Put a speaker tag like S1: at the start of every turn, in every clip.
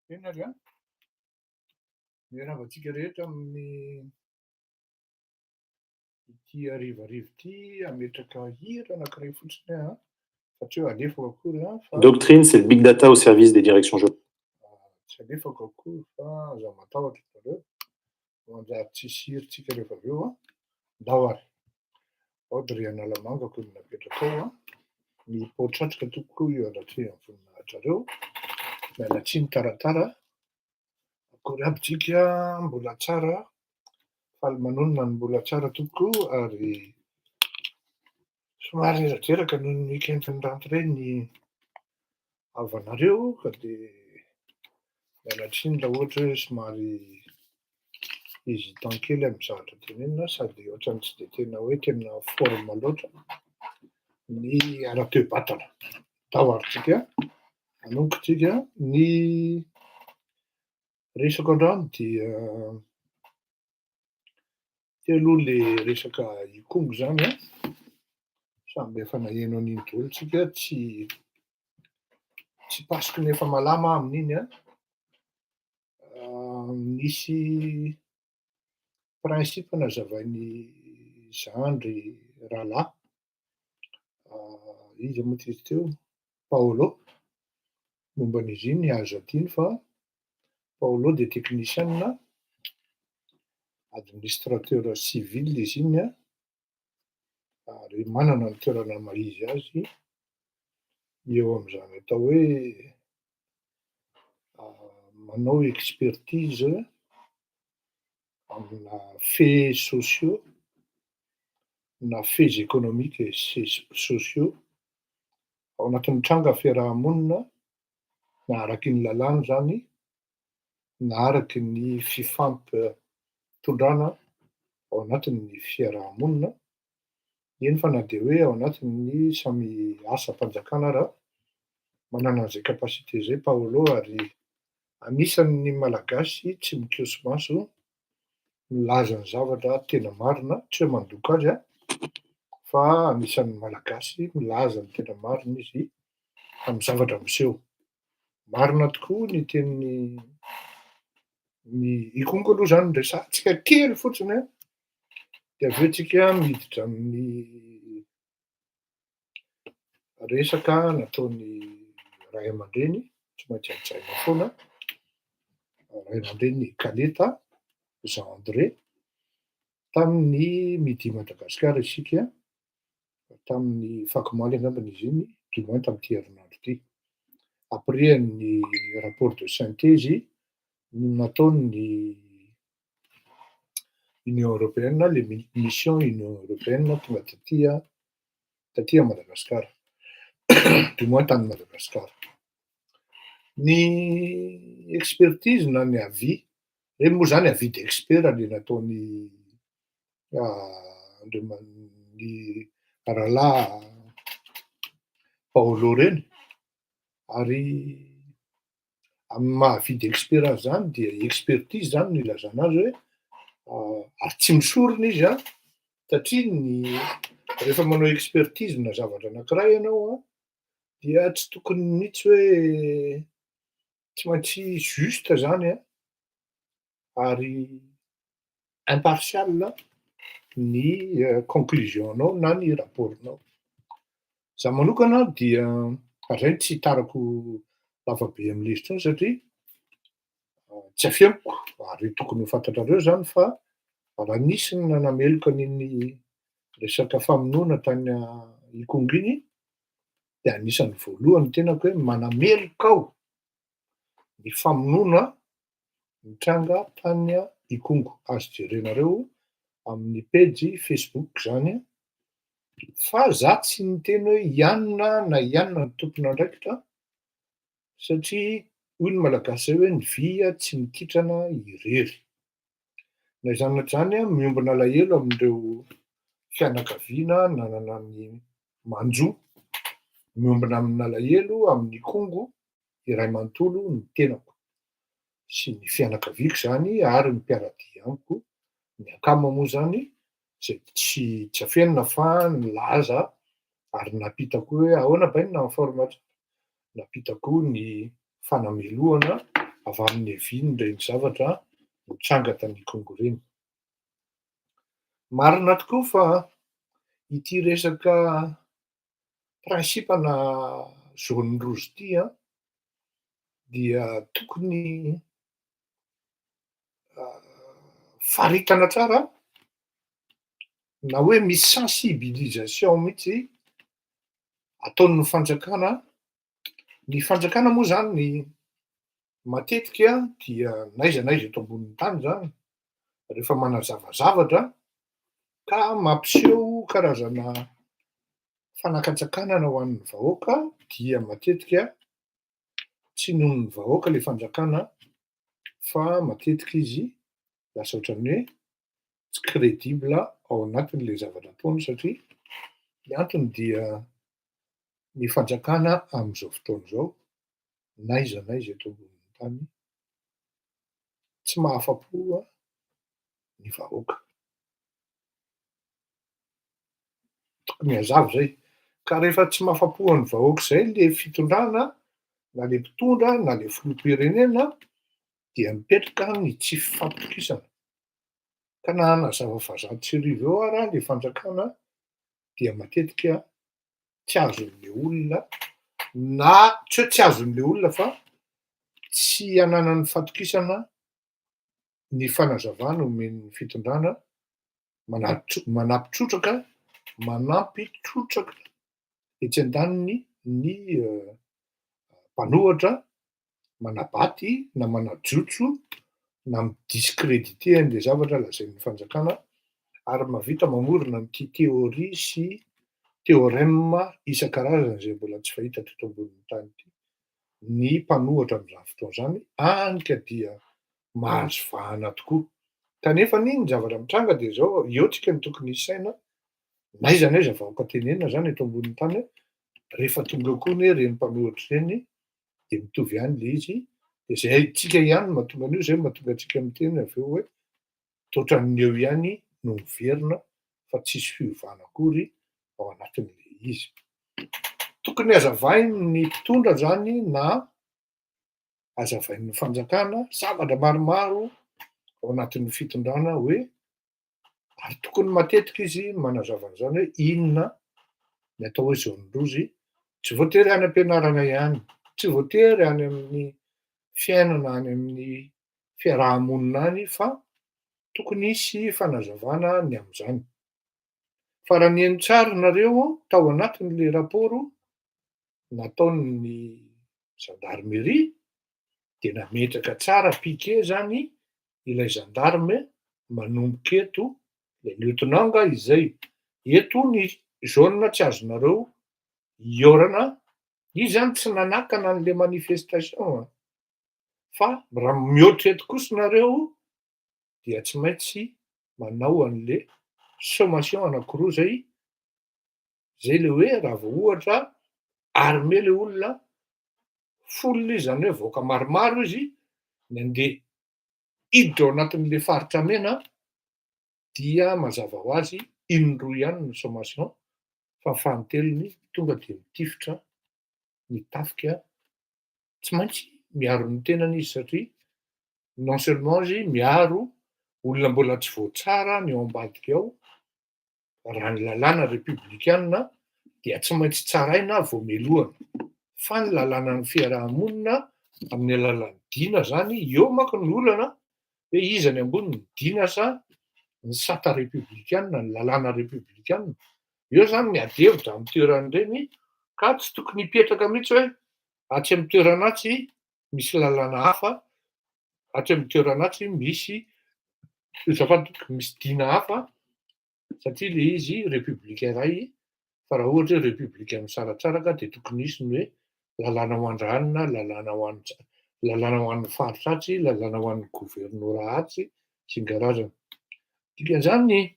S1: Inona ry a? Miaravatsika rehetra amin'ny ity arivarivo ity ametraka hira anankiray fotsiny a, satria alefako akory a fa
S2: Doctrine, c'est le big data au service des directions générales.
S1: tsy alefako akory fa za matahotra nareo manjary tsisy hirintsika rehefa avy eo a, ndao ary. Ao de ry analamangako no napetraka ao a, mipotratrika tokoa io alatrehany voninahitra miala tsiny taratara, akory aby tsika mbola tsara, faly manonona ny mbola tsara tokoa ary somary reradraraka noho ny weekend-ny rentrée ny avanareo ka de miala tsiny raha ohatra hoe somary hésitant kely amin'ny zavatra tenenina sady ohatrany tsy de tena hoe tena forme loatra ny ara-toe-batana. Ndao ary tsika, anoliko tsika ny resako androany dia telo le resaka ikongo zany a, samby efa naheno an'iny daholo tsika, tsy pasiko nefa malama amin'iny a. Misy principe nazavain'ny zandry rahalahy, iza moa ty izy teo, Paolo, momban'izy iny nihazo adiny fa Paolo de technicien, administrateur civil izy iny a, ary manana ny toerana maha-izy azy eo amin'izany atao hoe manao expertise amina faits sociaux na faits économiques et sociaux ao anatin'ny tranga fiarahamonina na araky ny lalàna zany na araky ny fifampitondrana ao anatin'ny fiarahamonina, eny fa na de hoe ao anatin'ny samy asam-panjakana ara, manana an'izay capacité zay Paolo ary anisan'ny malagasy tsy mikioso maso milaza ny zavatra tena marina, tsy hoe mandoko azy a, fa anisan'ny malagasy milaza ny tena marina izy amin'ny zavatra miseho. Marina tokoa ny tenin'ny ikongo aloha zany no resahantsika kely fotsiny a, de avy eo tsika miditra amin'ny resaka nataony ray aman-dreny, tsy maintsy antsaina foana, ray aman-dreny Kaleta, Jean André, tamin'ny Midi Madagasikara isika, tamin'ny fakomaly angambany izy iny, du moins tamin'ity herinandro ity. Après ny rapport de synthèse nataon'ny Union européenne, le mission Union européenne tonga taty Madagasikara, du moins tany Madagasikara. Ny expertise na ny avis, reny moa zany avis d'expert le nataony ny rahalahy Paolo reny, ary amin'ny maha avis d'expert azy zany dia expertise zany no ilazana azy hoe ary tsy misorona izy satria rehefa manao expertise na zavatra anankiray ianao dia tsy tokony mihitsy hoe tsy maintsy juste zany ary impartial ny conclusion-nao na ny rapportnao. Za manokana dia zay tsy hitarako lavabe am'le izy tsony satria tsy afeniko ary tokony ho fantatrareo zany fa raha nisy ny nanameloka an'iny resaka famonoana tany Ikongo iny de anisan'ny voalohany tenako hoe manameloka aho ny famonoana mitranga tany Ikongo. Azo jerenareo amin'ny page Facebook zany fa za tsy miteny hoe ianona na ianona ny tompona andraikitra satria hoy ny malagasy zay hoe ny vy tsy mikitrana irery. Na izany na zany miombona alahelo amindreo fianakaviana nanana ny manjo, miombona amin'ny alahelo amin'ny Kongo iray manontolo ny tenako sy ny fianakaviako zany ary ny mpiaradia amiko. Ny akama moa zany zay tsy afenina fa nilaza ary napitako hoe ahoana bainina information, napitako ny fanameloana avy amin'ny aviany reny zavatra nitranga tany Kongo reny. Marina tokoa fa ity resaka principana jaune rouge ity dia tokony faritana tsara na hoe misy sensibilisation mihitsy ataon'ny fanjakana. Ny fanjakana moa zany matetika dia n'aiza n'aiza eto ambonin'ny tany zany rehefa manazava zavatra ka mampiseho karazana fanakatsakanana ho an'ny vahoaka dia matetika tsy nohon'ny vahoaka le fanjakana fa matetika izy lasa ohatran'ny hoe tsy crédible ao anatin'le zavatra ataony satria ny antony dia ny fanjakana am'zao fotoana zao n'aiza n'aiza eto ambonin'ny tany tsy mahafa-po ny vahoaka. Tokony hazava zay, ka rehefa tsy mahafa-po ny vahoaka zay le fitondrana na le mpitondra na le filoham-pirenena dia mipetraka ny tsy fifampitokisana. Ka na nazava fa zato sy arivo eo ary le fanjakana dia matetika tsy azon'le olona na tsy hoe tsy azon'le olona fa tsy ananany fatokisana ny fanazavana omen'ny fitondrana manampy trotraka etsy an-daniny ny mpanohatra manabaty na manajotso na midiscréditer an'le zavatra lazain'ny fanjakana ary mahavita mamorona an'ity théorie sy théorème isan-karazany zay mbola tsy fahita teto ambonin'ny tany ity. Ny mpanohatra am'zany fotoana zany hany ka dia mahazo vahana tokoa kanefa ny zavatra mitranga de zao eo tsika ny tokony isaina n'aiza n'aiza vahoaka tenenina zany eto ambonin'ny tany rehefa tonga koa ny hoe reny mpanohatra reny de mitovy ihany le izy de zay tsika ihany mahatonga an'io zay mahatonga antsika miteny avy eo hoe toatran'ny eo ihany no miverina fa tsisy fiovana akory ao anatin'le izy. Tokony hazavain'ny mpitondra zany na hazavain'ny fanjakana zavatra maromaro ao anatin'ny fitondrana hoe ary tokony matetika izy manazava an'zany hoe inona ny atao hoe jaune rouge, tsy voatery any am-pianarana ihany, tsy voatery any amin'ny fiainana any amin'ny fiarahamonina any fa tokony hisy fanazavana ny amin'izany. Fa raha ny heno tsara nareo tao anatin'le raporo nataon'ny gendarmerie dia nametraka tsara piquet zany ilay gendarme manomboka eto, le lieutenant-nga izay, eto ny jaune tsy azonareo iorana. Izy zany tsy nanakana an'le manifestation fa raha mihoatra eto kosa nareo dia tsy maintsy manao an'le sommation anankiroa zay le hoe raha vao ohatra armé le olona folo izy, zany hoe vahoaka maromaro izy ny andeha hiditra ao anatin'le faritra mena dia mazava ho azy in-droa ihany ny sommation fa fahatelony tonga de mitifitra, mitafika, tsy maintsy miaro ny tenany izy satria non seulement izy miaro olona mbola tsy voatsara ny ao ambadika ao, raha ny lalàna républicaine dia tsy maintsy tsaraina voameloana, fa ny lalànan'ny fiarahamonina amin'ny alalan'ny dina zany, eo manko ny olana hoe iza ny ambony ny dina sa ny charte républicaine, ny lalàna républicaine. Eo zany miady hevitra amin'ny toeran'ireny ka tsy tokony hipetraka mihitsy hoe atsy amin'ny toeranatsy misy lalàna hafa, atsy amin'ny toeranatsy misy misy dina hafa satria le izy républicain iray. Fa raha ohatra hoe républicain tsaratsara ka de tokony hisy ny hoe lalàna ho andranina, lalàna ho an'ny faritra atsy, lalàna ho an'ny gouvernorat atsy sy ny karazany. Dikan'izany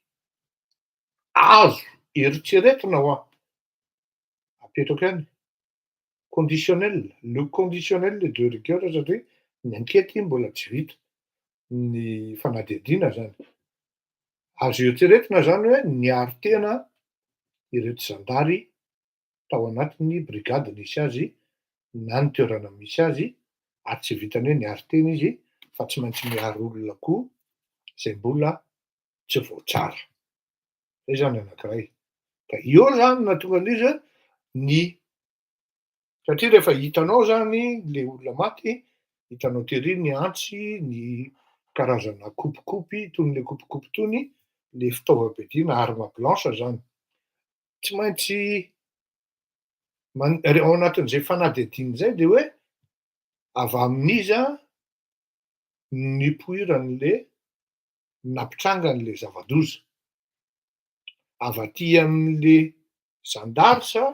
S1: azo eritreretina ho apetraka any conditionnel, le conditionnel de rigueur satria ny ankety mbola tsy vita ny fanadihadiana zany. Azo eritreretina zany hoe niaro tena ireto zandary tao anatin'ny brigady nisy azy na ny toerana misy azy, ary tsy vitany hoe niaro tena izy fa tsy maintsy miaro olona koa zay mbola tsy voatsara. Zay zany anankiray. Ka eo zany nahatonga an'izy hoe satria rehefa hitanao zany le olona maty, hitanao tery ny antsy, ny karazana kopikopy toy ny le kopikopy tony, le fitaovam-piadiana arme blanche zany. Tsy maintsy ao anatin'izay fanadihadiana zay de hoe avy amin'iza nipoiran'le napitranga an'le zava-doza, avy aty amin'le zandary sa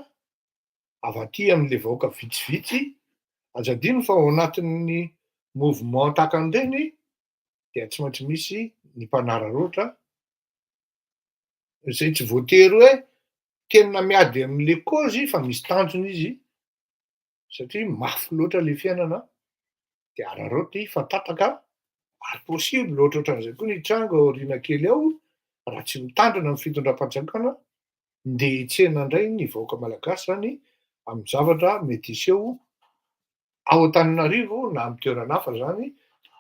S1: avy aty amin'le vahoaka vitsivitsy, aza adino fa ao anatin'ny mouvement tahaka an'ireny dia tsy maintsy misy ny mpanararaotra zay tsy voatery hoe tena miady am'le cause fa misy tanjony izy satria mafy loatra le fiainana de araraoty fa tataka ary possible ohatra ohatran'izay koa nitranga ao aoriana kely ao raha tsy mitandrina amin'ny fitondram-panjakana, ndeha hitsena indray ny vahoaka malagasy zany amin'ny zavatra mety hiseho ao Antananarivo na amin'ny toerana hafa zany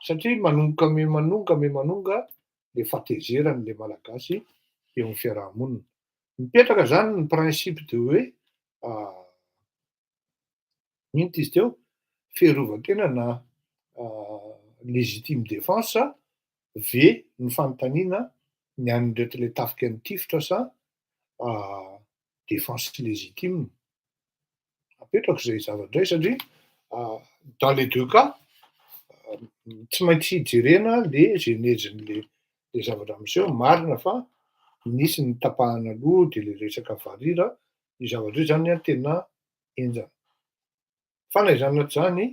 S1: satria manomboka le fahatezeran'le malagasy eo amin'ny fiarahamonina. Mipetraka zany ny principe de hoe ino ty izy teo, fiarovan-tena na légitime défense ve ny fanontaniana ny an'ireto le tafika ny tifitra sa défense légitime. Apetraka zay zavatra zay satria dans les deux cas tsy maintsy jerena le genezin'le zavatra miseho, marina fa nisy ny tapahana loha de le resaka varira, io zavatra io zany tena enjana. Fa na izany na tsy zany,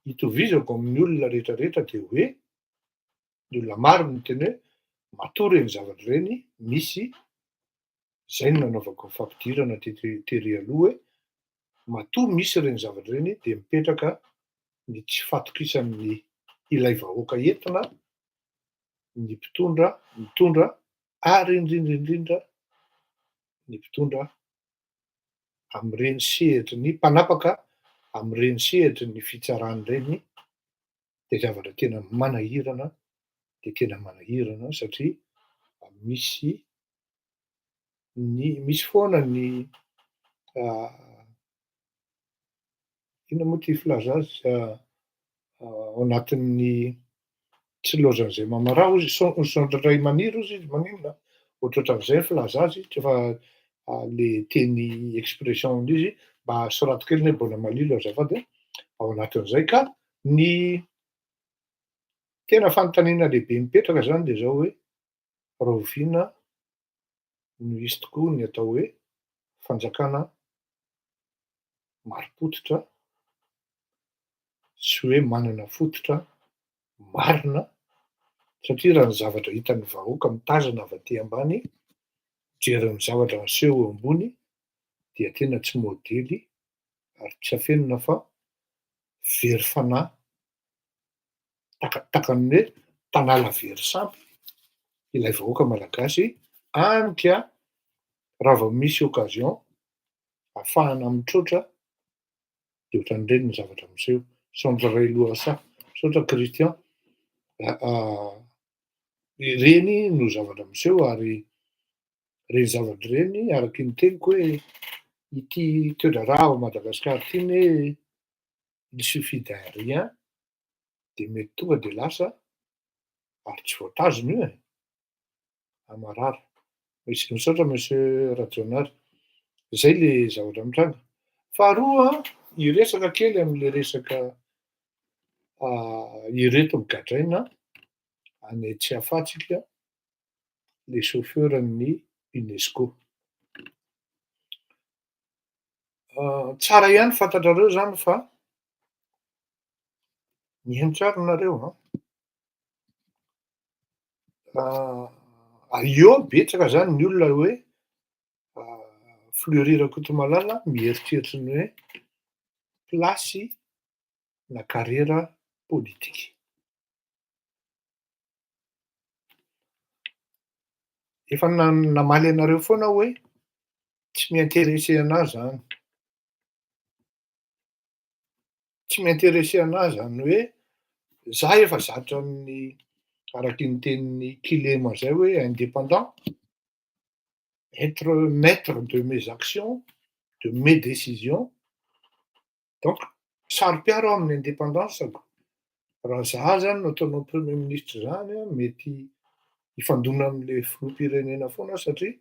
S1: itovizako amin'ny olona rehetrarehetra de hoe ny olona maro no miteny hoe matoa reny zavatra reny, misy zay no nanaovako ny fampidirana tery aloha hoe matoa misy reny zavatra reny de mipetraka ny tsy fatokisan'ny ilay vahoaka entina ny mitondra ary indrindra ny mpitondra am'ireny sehatry ny mpanapaka am'ireny sehatry ny fitsarana ireny de zavatra tena manahirana satria misy foana ny inona moa ty filaza azy ao anatin'ny tsy loazan'izay mamarà ozy sondry ray maniry ozy izy maninona, ohatrohatran'izay ny filaza azy fa le teny expression izy mba sorato kely ny hoe bona malilo azafady ao anatin'izay ka ny tena fanontaniana lehibe mipetraka zany de zao hoe Rôvina no izy tokoa ny atao hoe fanjakana marim-pototra sy hoe manana fototra marina satria raha ny zavatra hitan'ny vahoaka mitazana avy aty ambany, mijery ny zavatra miseho eo ambony dia tena tsy môdely ary tsy afenina fa very fanahy takan'ny hoe tanàla very sampy ilay vahoaka malagasy hany ka raha vao misy occasion ahafahana mitroatra de ohatran'ireny ny zavatra miseho. Sondry ray Loasa misaotra Christian, ireny no zavatra miseho ary reny zavatra ireny araky ny teniko hoe ity toedrarà ao Madagasikara ity hoe il suffit d'un rien de mety tonga de lasa ary tsy voatazona io e, amarara. Misaotra monsieur Rajonary, zay le zavatra mitranga. Faharoa hiresaka kely am'le resaka ireto migadraina any tsy ahafatsika le chauffeuran'ny UNESCO. Tsara ihany fantatrareo zany fa mihaino tsara nareo eo betsaka zany ny olona hoe Fleury Rakotomalala mieritreritry ny hoe plasy na carrière politique. Efa namaly anareo foana hoe tsy mi-intéressé anahy zany. Tsy mi-intéressé anahy zany hoe za efa zatra amin'ny araky ny tenin'ny Kilema zay hoe indépendant, être maître de mes actions, de mes décisions, donc saro-piaro aho amin'ny indépendance-ko. Raha za zany no ataonao premier ministre zany a mety hifandona am'le filoham-pirenena foana satria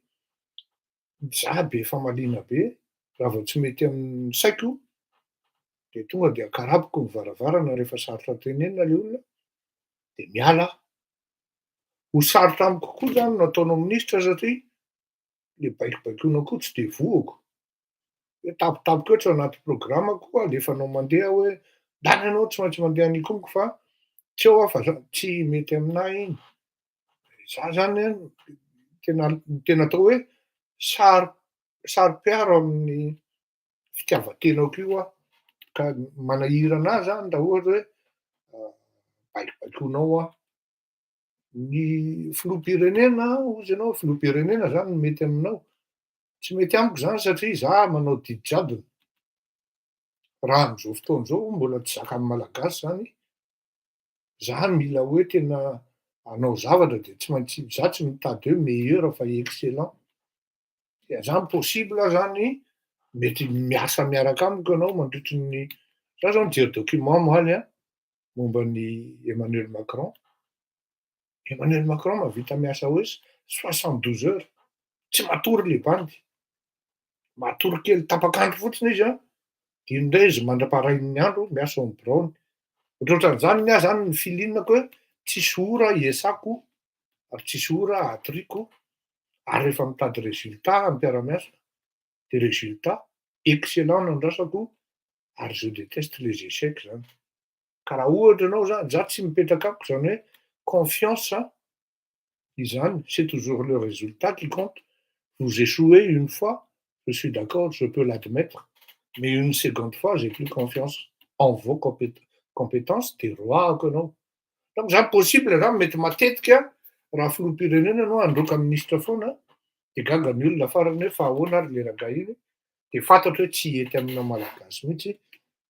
S1: za be famaliana be, raha vao tsy mety amin'ny saiko de tonga de akaraboko ny varavarana rehefa sarotra tenenina le olona de miala aho. Ho sarotra amiko kokoa zany no ataonao ministra satria le baikobaikoana koa tsy de voako. Hoe tampotampoka ohatra anaty programako alefanao mandeha hoe lany anao tsy maintsy mandeha Nikomiko fa tsy eo aho fa tsy mety aminahy iny. Za zany a tena atao hoe saro-piaro amin'ny fitiavan-tenako io aho ka manahira anahy zany raha ohatra hoe baikobaikoanao aho. Ny filoham-pirenena ozy ianao filoham-pirenena zany no mety aminao, tsy mety amiko zany satria za manao didy jadona. Raha am'zao fotoana zao mbola tsy zakan'ny malagasy zany, za mila hoe tena hanao zavatra de tsy maintsy za tsy mitady hoe meilleur fa excellent. Zany possible zany mety miasa miaraka amiko ianao mandritry ny za zao nijery document omaly a momban'i Emmanuel Macron. Emmanuel Macron mahavita miasa hoe 72 heures, tsy matory le bandy. Matory kely tapak'andro fotsiny izy a, de indray izy mandrapaharainy andro miasa au braony. Ohatrohatran'izany niahy zany ny filinako hoe tsisy ora iasako ary tsisy ora atoriako ary rehefa mitady résultat am-piara-miasa de résultat excellent no andrasako ary je déteste les échecs zany. Ka raha ohatra ianao zany za tsy mipetraka amiko zany hoe confiance izany, c'est toujours le résultat qui compte. Vous échouez une fois, je suis d'accord, je peux l'admettre, mais une seconde fois, j'ai plus confiance en vos compétences de roahako anao. Donc zany possible zany mety matetika raha filoham-pirenena anao androaka ministra foana de gaga ny olona farany hoe fa ahoana ary le rangahy iny, de fantatro hoe tsy hety amina malagasy mihitsy,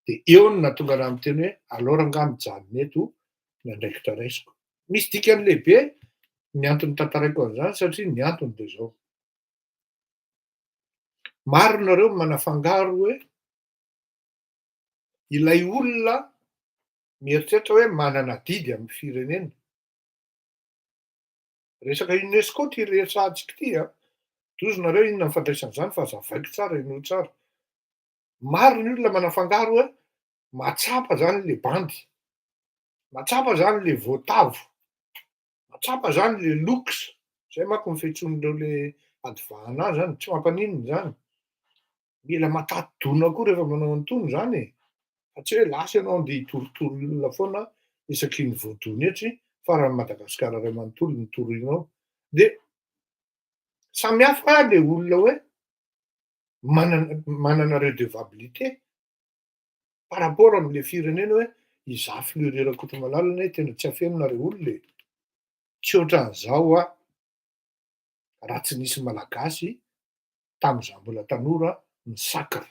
S1: de eo no nahatonga anahy miteny hoe aleo rangahy mijanona eto nandraikitra raisiko. Misy dikany lehibe ny antony tantaraiko an'izany satria ny antony de zao. Maro nareo manafangaro hoe ilay olona mieritreritra hoe manana didy amin'ny firenena. resaka UNESCO ty resahantsika ity a, toy nareo inona ny fandraisan'izany fa zavaiko tsara eno tsara. Maro ny olona manafangaro hoe matsapa zany le bandy, matsapa zany le voatavo, matsapa zany le loks, zay manko ny fiantsoan'ireo le ady vahana zany, tsy mampaninona zany. Mila matati-dono koa rehefa manao an'itony zany e, fa tsy hoe lasa ianao andeha hitorotoro olona foana isaky ny voadony etsy fa raha Madagasikara ray manontolo no torohinao. De samy hafa le olona hoe manana redevabilité par rapport am'le firenena hoe izaho fleurera kotomalalana hoe tena tsy afeno nareo olona e. Tsy ohatran'izao raha tsy nisy malagasy tam'zaho mbola tanora nisakatra.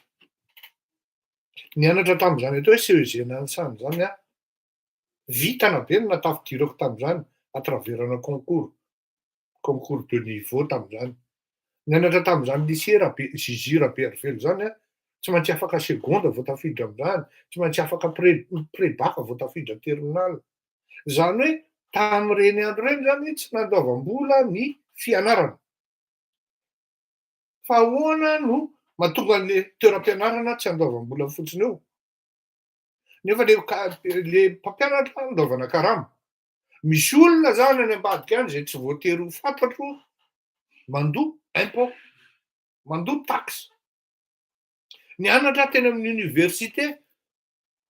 S1: Nianatra tam'zany atao hoe CEG Nansana zany vitana be no natafidirako tam'zany à traversana concours de niveau tam'zany. Nianatra tam'zany lycée Zizi Rabearivelo zany tsy maintsy afaka segonda vao tafiditra am'zany, tsy maintsy afaka pré-bac vao tafiditra terminala. Zany hoe tam'reny andro reny zany tsy nandoavam-bola ny fianarana. Fa ahoana no mahatonga an'le toeram-pianarana tsy andoavam-bola fotsiny eo? Nefa le mpampianatra andaovana karama. Misy olona zany any ambadika any zay tsy voatery ho fantatro mandoa impôt, mandoa taxe. Nianatra teny amin'ny université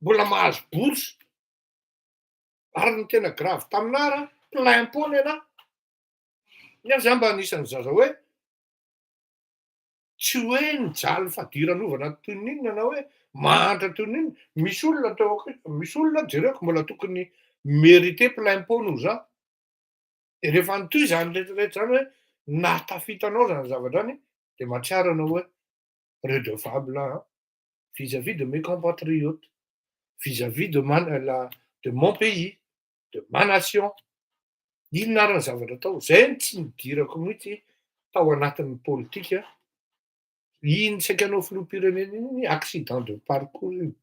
S1: mbola mahazo bourse ary ny tena gravy taminara plein pot ny anahy. Nefa zany mba anisan'ny zaza hoe tsy hoe nijaly fadiran'ovana toy n'inona na hoe mahantra toy n'inona. Misy olona jereko mbola tokony mérité plein pot noho zany. De rehefa nitoy zany rehetrarehetra zany hoe nahatafitanao zany zavatra zany de mahatsiaro anao hoe redevable vis-à-vis de mes compatriotes, vis-à-vis de mon pays, de ma nation. Inona ary ny zavatra atao? Zay no tsy nidirako mihitsy tao anatin'ny politika. Iny saika hanao filoham-pirenena iny accident de parcours iny.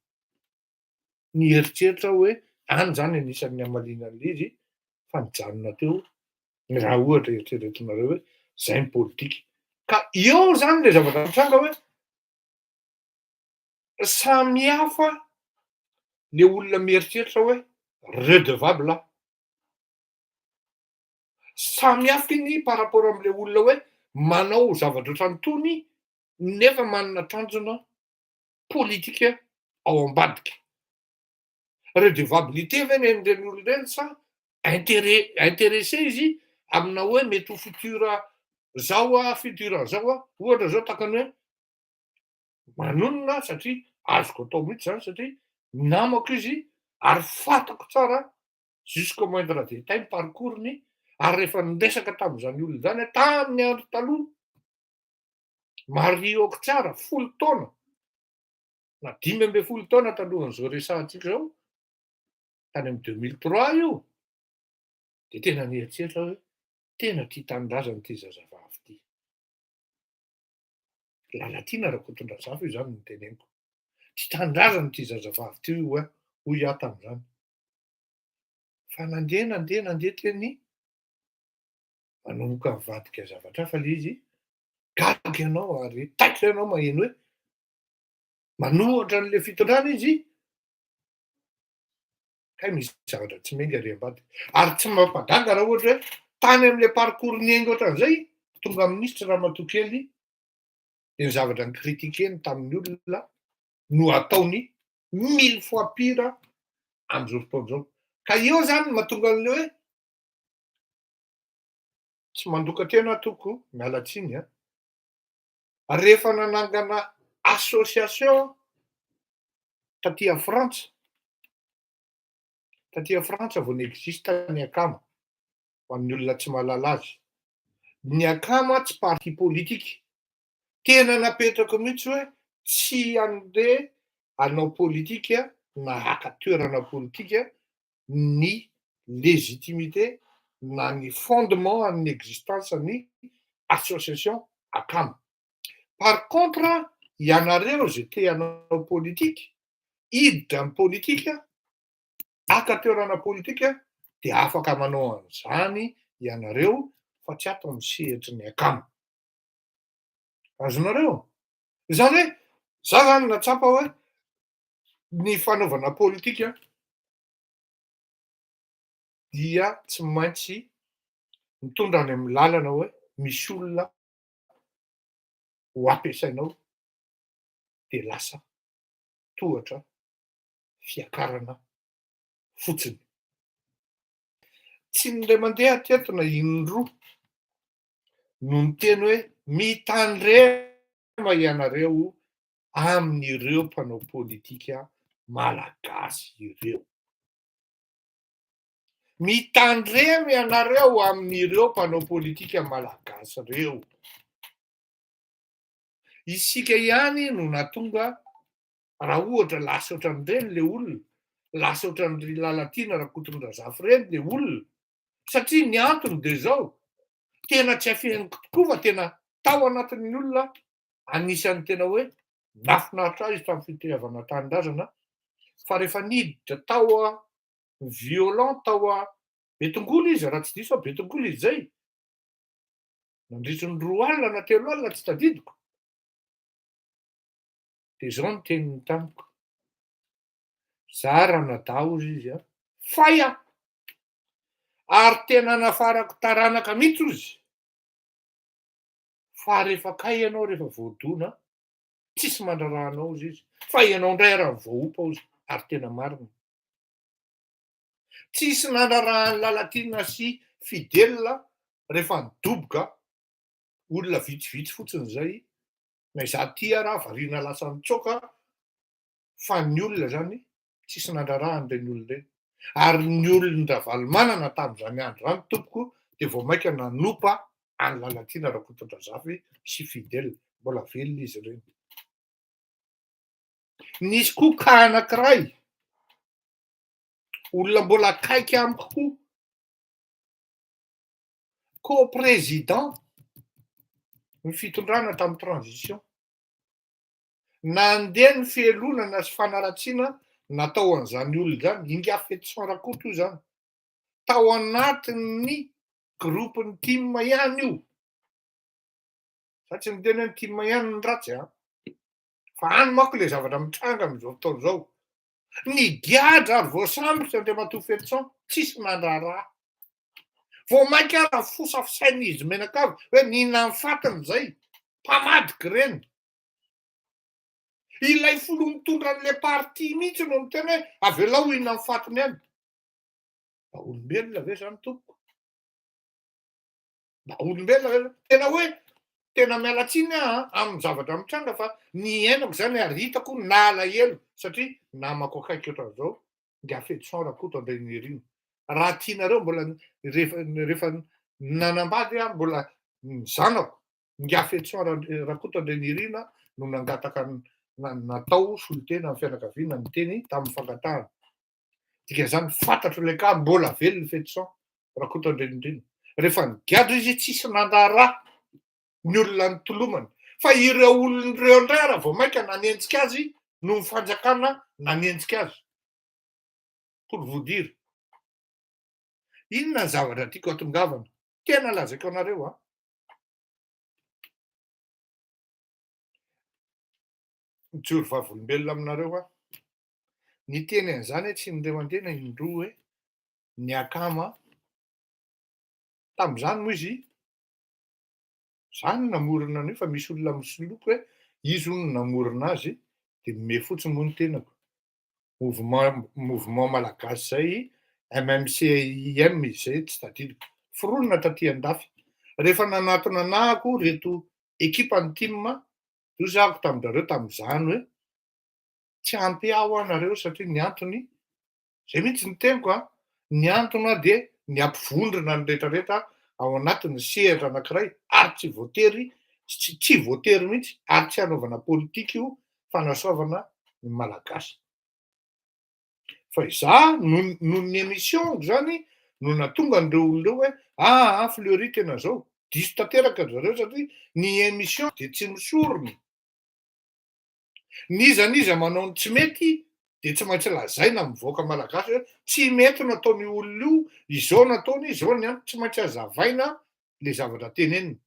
S1: Nieritreritra hoe any zany anisan'ny hamaliana an'le izy fa nijanona teo raha ohatra eritreretinareo hoe zay ny politika. Ka eo zany le zavatra mitranga hoe samy hafa le olona mieritreritra hoe redevable aho. Samy hafa iny par rapport am'le olona hoe manao zavatra ohatran'itony nefa manana tanjona politika ao ambadika. Redevabilité ve nen'ireny olona ireny sa intéressé izy amina hoe mety ho futur futur zao ohatra zao takany hoe manonona satria azoko atao mihitsy zany satria namako izy ary fantako tsara jusqu'au moindre détail parcours-ny ary rehefa niresaka tam'zany olona zany tamin'ny andro taloha marihako tsara 10 taona na 15 taona talohan'izao resahantsika zao tany amin'ny 2003 io de tena nieritreritra hoe tena tia tanindrazana ty zazavavy ty. Lalatina Rakotondrazafy io zany no teneniko. Tia tanindrazana ty zazavavy ty hoy aho tam'zany. Fa nandeha teny manomboka mivadika zavatra hafa le izy, gaga ianao ary taitra ianao maheno hoe manohatra an'le fitondrana izy kay misy zavatra tsy menga ary ambadika. Ary tsy mampagaga raha ohatra hoe tany am'le parcours niainga ohatran'izay tonga minisitry Ramatokely de ny zavatra nikritikeny tamin'ny olona no ataony 1000 fois pire am'zao fotoana zao. Ka eo zany mahatonga an'le hoe tsy mandoka tena toko miala tsiny rehefa nanangana association taty Frantsa vao niexista ny akama ho an'ny olona tsy mahalala azy. Ny akama tsy parti politika. Tena napetraka mihitsy hoe tsy andeha hanao politika na haka toerana politika ny légitimité na ny fondement amin'ny existence ny association akama. Par contre ianareo zay te hanao politika, hiditra amin'ny politika, haka toerana politika de afaka manao an'izany ianareo fa tsy ato amin'ny sehetry ny akamo. Azonareo? Zany hoe za zany natsapa hoe ny fanaovana politika dia tsy maintsy mitondra any amin'ny lalana hoe misy olona ho ampiasainao de lasa tohatra fiakarana fotsiny. Tsy ndray mandeha teto na indroa no miteny hoe mitandrema ianareo amin'ireo mpanao politika malagasy ireo. Mitandrema ianareo amin'ireo mpanao politika malagasy ireo. Isika ihany no nahatonga raha ohatra lasa ohatran'ireny le olona, lasa ohatran'ry Lalatiana Rakotondrazafy ireny le olona, satria ny antony de zao, tena tsy afeniko tokoa fa tena tao anatin'ny olona anisan'ny tena hoe nahafinaritra azy tamin'ny fitevana tanindrazana, fa rehefa niditra tao violent, tao Betongolo izy raha tsy diso fa Betongolo izy zay, nandritry ny 2 alina na 3 alina tsy tadidiko. De zao ny teniny tamiko: za raha nadao ozy izy fay aho, ary tena nafarako taranaka mihitsy ozy, fa rehefa kay ianao rehefa voadona, tsisy mandraraha anao ozy izy, fa ianao indray raha voaompa ozy, ary tena marina. Tsisy nandraraha ny Lalatiana sy Fidèle rehefa nidoboka olona vitsivitsy fotsiny zay, na izaho ty raha variana lasa mitsoaka, fa ny olona zany tsisy nandraraha an'ireny olona ireny. Ary ny olon-dravalumanana tamin'izany andro zany tompoko de vao mainka nanompa any Lalatiana Rakotondrazafy sy Fidèle, mbola velona izy ireny. Nisy koa cas anankiray, olona mbola akaiky amiko koa, co-président ny fitondrana tamin'ny transition, nandeha ny fialonana sy fanaratsiana natao an'izany olona zany, Inga Afetsson Rakoto io zany, tao anatin'ny gropony Tim ihany io, za tsy miteny hoe Tim ihany ny ratsy fa any manko le zavatra mitranga amin'izao fotoana zao. Nigadra ary voasambotra Andriamatoa Fetsson, tsisy nandraraha. Vao mainka raha fosafisain'izy Menakavy hoe ninona ny fatiny zay, mpamadika ireny. Ilay folo mitondra an'le parti mihitsy no miteny hoe avelao inona ny fatiny any. Mba olombelona ve zany tompoko? Mba olombelona ve? Tena hoe tena miala tsiny amin'ny zavatra mitranga fa ny ainako zany ary hitako nalahelo satria namako akaiky ohatran'izao Inga Afetsson Rakoto Andrinirina. Raha tianareo mbola rehefa nanambady mbola ny zanako Inga Afetsson Rakoto Andrinirina no nangataka natao solitena amin'ny fianakaviana ny teny tamin'ny fankatahana. Dikan'izany fantatro le cas mbola velona Fetsson Rakoto Andrinirina. Rehefa nigadra izy tsisy nandraraha ny olona nitolomany, fa ireo olon'ireo indray raha vao mainka nanenjika azy no ny fanjakana nanenjika azy. Pour vous dire. Inona ny zavatra tiako atongavana? Tena lazaiko anareo mijoro vavolombelona aminareo ny teny an'izany hoe tsy indray mandeha na indroa hoe ny akama tamin'izany moa izy zany namorona an'io, fa misy olona misoloky hoe izy hono namorona azy de nome fotsiny moa ny tenako. Mouvement malagasy zay, MMCIM izay tsy tadidiko, foronina taty Andafy. Rehefa nanatona anahako reto ekipan'ny Tim, dozako tamin'zareo tamin'izany hoe tsy ampy aho anareo satria ny antony, zay mihitsy ny teniko ny antony de ny ampivondrona ny rehetrarehetra ao anatin'ny sehatra anankiray ary tsy voatery, tsy voatery mihitsy ary tsy hanaovana politika io fanasoavana ny malagasy. Fa izaho noho ny émission zany no nahatonga an'ireo olon'ireo hoe Fleury tena zao, diso tanteraka zareo satria ny émission de tsy misorony. Niza manao ny tsy mety de tsy maintsy lazaina mivoaka malagasy hoe tsy mety nataony olona io, izao nataony, izao ny antony, tsy maintsy hazavaina le zavatra teneniny.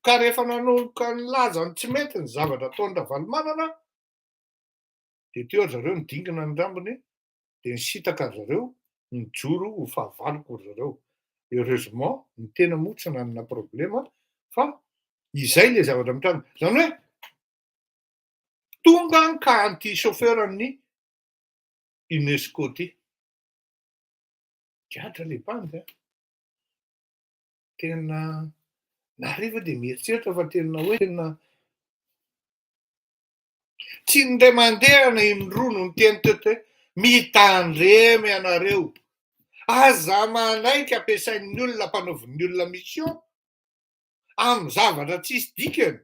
S1: Ka rehefa nanomboka nilaza ny tsy mety ny zavatra ataon'ny Ravalomanana, de teo ry zareo nidingina ny rambony, de nisitaka ry zareo, nijoro ho fahavaloko ry zareo. Heureusement, ny tena moa tsy nanana problema, fa izay le zavatra mitranga. Zany hoe tonga ka an'ty chauffeuran'ny UNESCO ty. Gadra le bandy a. Tena nahariva de mieritreritra fa tena hoe tena tsy ndray mandeha na indroa no niteny teto hoe mitandremo ianareo. Aza manaiky ampiasain'ny olona mpanaovin'ny olona mission amin'ny zavatra tsisy dikany.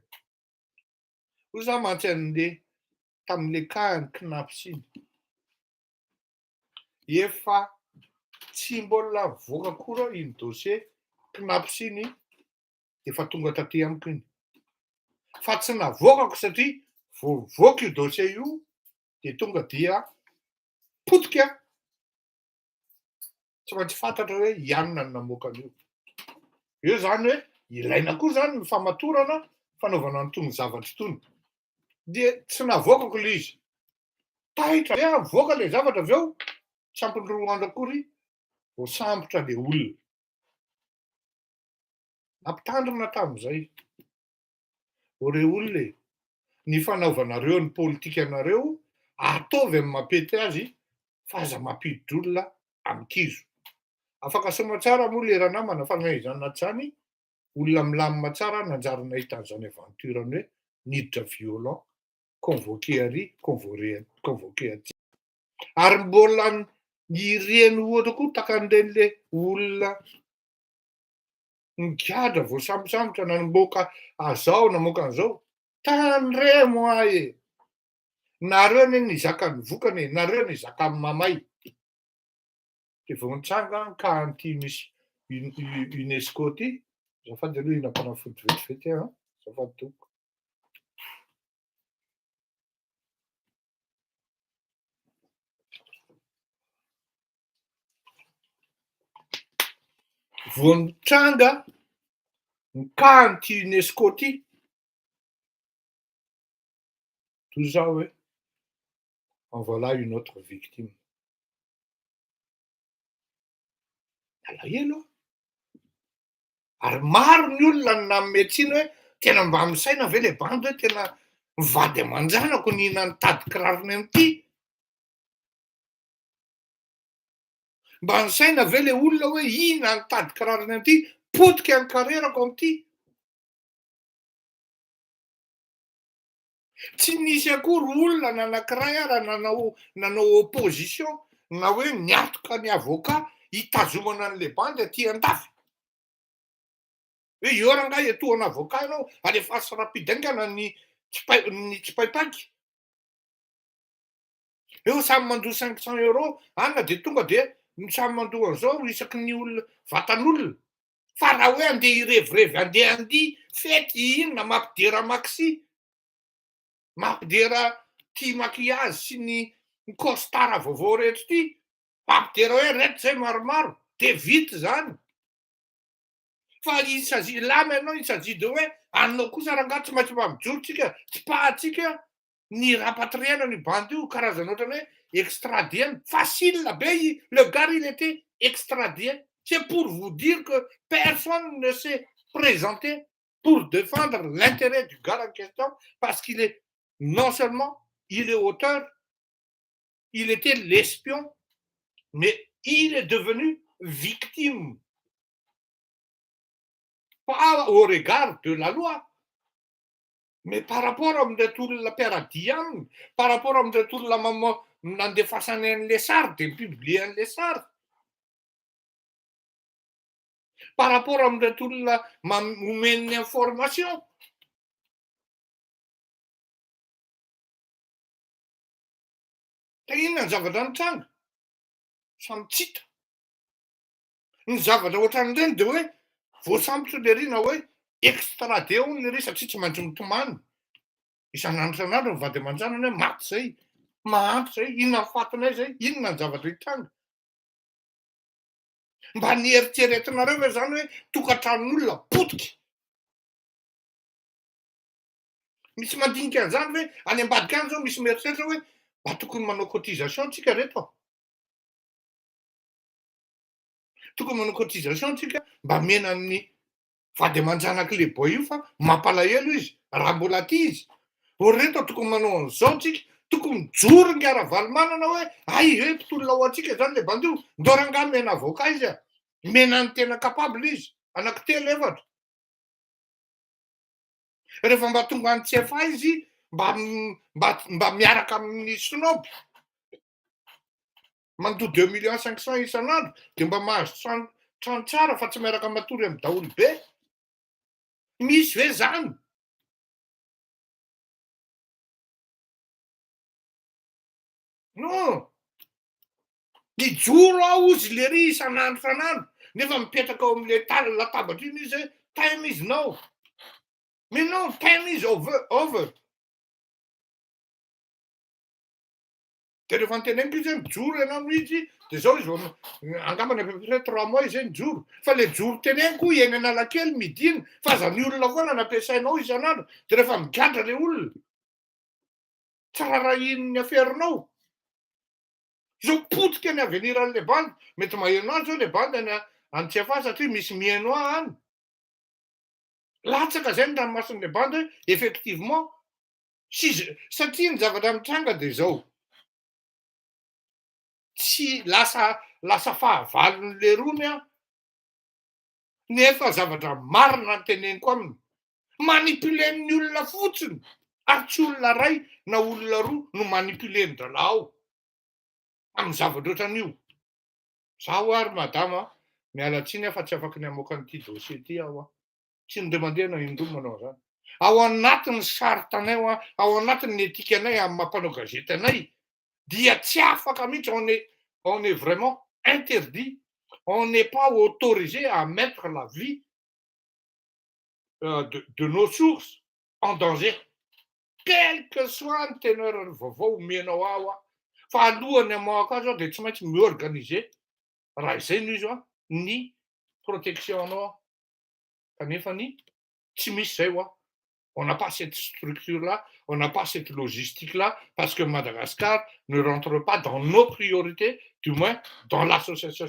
S1: Hoy za mantsy an'le tamin'le kahiny KNAPS iny. Efa tsy mbola voaka koa iny dossier KNAPS iny efa tonga taty amiko iny. Fa tsy navoakako satria vao voaka io dossier io de tonga dia potika. Tsy maintsy fantatra hoe ianona no namoaka an'io. Eo zany hoe ilaina koa zany ny famatorana fanaovana an'itony zavatra itony. De tsy navoakako le izy. Taitra hoe avoaka le zavatra avy eo, tsy ampy roa andro akory, vao sambotra le olona. Nampitandrina tamin'izay. Reo olona e, ny fanaovanareo ny politika anareo, ataovy amin'ny mampety azy, fa aza mampiditra olona ankizo. Afaka soma tsara moa le ranamana fa naizana zany, olona milamina tsara nanjary nahita an'izany aventurany hoe niditra violent, convoqué ary, convoqué aty. Ary mbola nireny ohatra koa takan'ireny le olona nigadra vao sambosambotra namoaka azao namoaka an'izao. Tandremo ahy e! Nareo anie nizaka ny vokany e, nareo nizaka ny mamay. De vao nitsanga ka an'ty misy UNESCO ty, azafady aloha ina mpanafody vetivety aho, azafady tompoko. Vao nitranga ka an'ty UNESCO ty, toy zao hoe en voilà une autre victime. Alahelo ary maro ny olona no nanome tsiny hoe tena mba misaina ve le bandy hoe tena mivady aman-janako nina nitady kirarony am'ty. Mba nisaina ve le olona hoe ina nitady kirarony am'ty, potika ny karerako am'ty. Tsy nisy akory olona nanankiray ara nanao opposition na hoe niatoka ny avocat hitazomana an'le bandy aty an-dafy. Hoe io rangahy etoana avocat ianao alefaso rapide-aingana ny tsipaipaky. Eo samy mandoa 500 € anona de tonga de samy mandoa an'izao isaky ny olona vatan'olona. Fa raha hoe andeha hirevirevy andeha handihy fety inona mampidera maxi, mampidera tia maquillage sy ny costard vaovao rehetra ty, mampidera hoe reto zay maromaro de vita zany. Fa il s'agit là maintenant, il s'agit de hoe anao kosa rangahy tsy maintsy mba mijoro tsika, tsy pahatsika ny rapatriena ny bandy io karazana ohatrany hoe extradien. Facile be le gars il était extradien. C'est pour vous dire que personne ne s'est présenté pour défendre l'intérêt du gars en question parce qu'il est non seulement il est auteur, il était l'espion, mais il est devenu victime. Pas au regard de la loi, mais par rapport amin'reto olona mpiaradia aminy, par rapport amin'reto olona nandefasany an'le sary de mipublie an'le sary, par rapport amin'reto olona omeny information. Ka inona ny zavatra nitranga? Samy tsita. Ny zavatra ohatran'ireny de hoe voasambotra le rina hoe extradé hono le ry satria tsy maintsy mitomany. Isan'andro isan'andro mivady aman-janany hoe maty zay, mahanto zay, inona ny fatinay zay, inona ny zavatra hitranga. Mba nieritreretinareo ve zany hoe tokantranon'olona potika. Misy mandinika an'izany hoe any ambadika any zao misy mieritreritra hoe mba tokony manao cotisation tsika reto. Tokony manao cotisation tsika mba menan'ny vady aman-janaky lehibe io fa mampalahelo izy raha mbola aty izy. Reto tokony manao an'izao tsika, tokony mijoro ny ara-valimana hoe ay hoe mpitolona ao antsika zany le bandy io, ndao rangahy mena avocat izy a, menany tena capable izy, anankitelo efatra. Rehefa mba tonga any CFA izy mba miaraka amin'ny sinoby mandoa 2 500 000 isan'andro de mba mahazo trano tsara fa tsy miaraka matory amin'ny daholo be. Misy ve zany? Non, mijoro ao izy lery isan'andro nefa mipetraka ao amin'le latabatra iny izy hoe time is now. Mais non, time is over. De rehefa nyteneniko izy hoe mijoro ianao mihitsy de zao izy vao angambany à peu près 3 mois izy hoe mijoro. Fa le joro teneniko eny Analakely midina fa aza ny olona foana nampiasainao isan'andro de rehefa migadra le olona tsy rarahin'ny aferinao. Zao potika ny aveniran'le bandy mety maheno azy zao le bandy any CFA satria misy mihaino any. Latsaka zay ny ranomason'le bandy hoe effectivement satria ny zavatra mitranga de zao. Tsy lasa fahavalon'le rony a, nefa zavatra marina teneniko aminy. Manipulen'ny olona fotsiny ary tsy olona ray na olona roa no manipulen'ny dalao amin'ny zavatra ohatran'io. Zaho ary madama miala tsiny fa tsy afaka ny hamoaka an'ity dossier ity aho a. Tsy nodemandena indroa manao an'izany. Ao anatin'ny charte-nay ao anatin'ny etikanay amin'ny mampanao gazety anay dia tsy afaka mihitsy, on est vraiment interdit, on n'est pas autorisé à mettre la vie de nos sources en danger. Quel que soit ny teneur vaovao omenao aho a, fa alohany hamoaka azy aho de tsy maintsy miorganiser raha izay no izy a ny protection anao. Kanefany tsy misy zay ho a. On n'a pas cette structure-là, on n'a pas cette logistique-là, parce que Madagascar ne rentre pas dans nos priorités, du moins dans l'association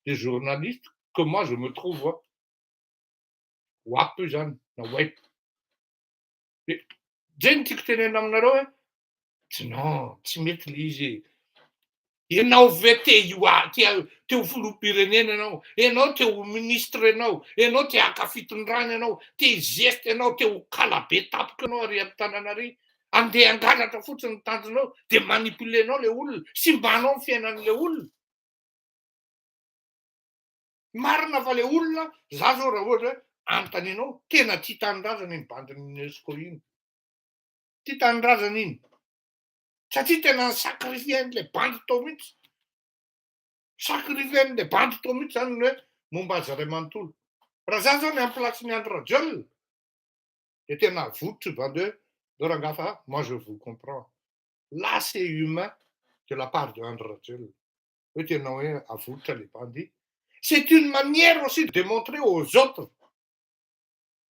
S1: des journalistes que moi je me trouve. Wapo zany, na web. Zay ny tiako tenena aminareo hoe non, tsy mety le izy. Ianao ve te ho filoham-pirenena ianao, ianao te ho ministre ianao, ianao te haka fitondrana ianao, te hizesta ianao, te ho kalabe tapika ianao ary amin'ny tanàna ary, andeha hangalatra fotsiny ny tanjonao de manipulenao le olona, simbanao ny fiainan'le olona. Marina fa le olona, za zao raha ohatra hoe anontanianao, tena tia tanindrazana iny bandin'ny UNESCO iny. Tia tanindrazana iny. Satria tena nisakrifien'le bandy tao mihitsy. Sakrifien'le bandy tao mihitsy zany ny hoe momba azy iray manontolo. Raha za zao ny amin'ny plasin'ny Andry Rajoelina de tena avototra bandy hoe rangahy fa moi je vous comprends. Là c'est humain de la part de Andry Rajoelina. Hoe tena hoe avototra le bandy. C'est une manière aussi de démontrer aux autres,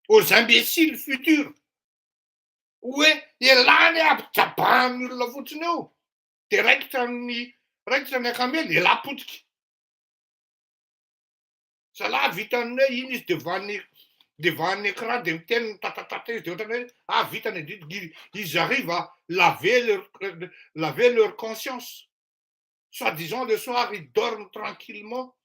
S1: aux imbéciles futurs, hoe elany ampijabahan'ny olona fotsiny eo de raikitra ny akamely elapotika. Zalahy vitany hoe iny izy devant ny écran de miteny tatatata izy de ohatrany hoe vitany edity, ils arrivent à laver leur conscience. Soi-disant le soir ils dorment tranquillement.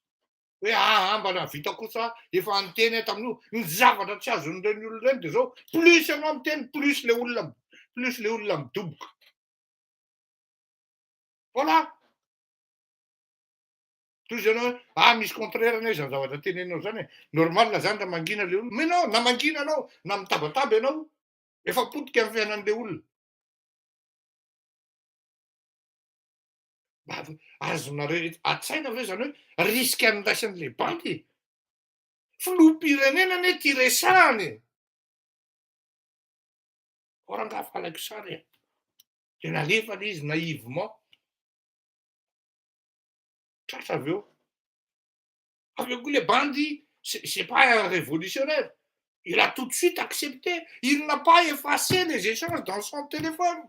S1: Hoe mba navita kosa efa niteny tamin'io ny zavatra tsy azon'ireny olona ireny de zao plus ianao miteny plus le olona midoboka. Voilà. Toy ianao hoe misy contraire anie zany zavatra tenenao zany e. Normal zany raha mangina le olona. Mais non, na mangina anao na mitabataba ianao efa potika amin'ny fiainan'le olona. Azonareo an-tsaina ve zany hoe risque andraisan'le bandy? Filoham-pirenena anie ty resahany. Rangahy falaiko sary e. De nalefa le izy naivement. Tratra avy eo.
S3: Avec les bandits, c'est pas un révolutionnaire. Il a tout de suite accepté. Il n'a pas effacé les échanges dans son téléphone.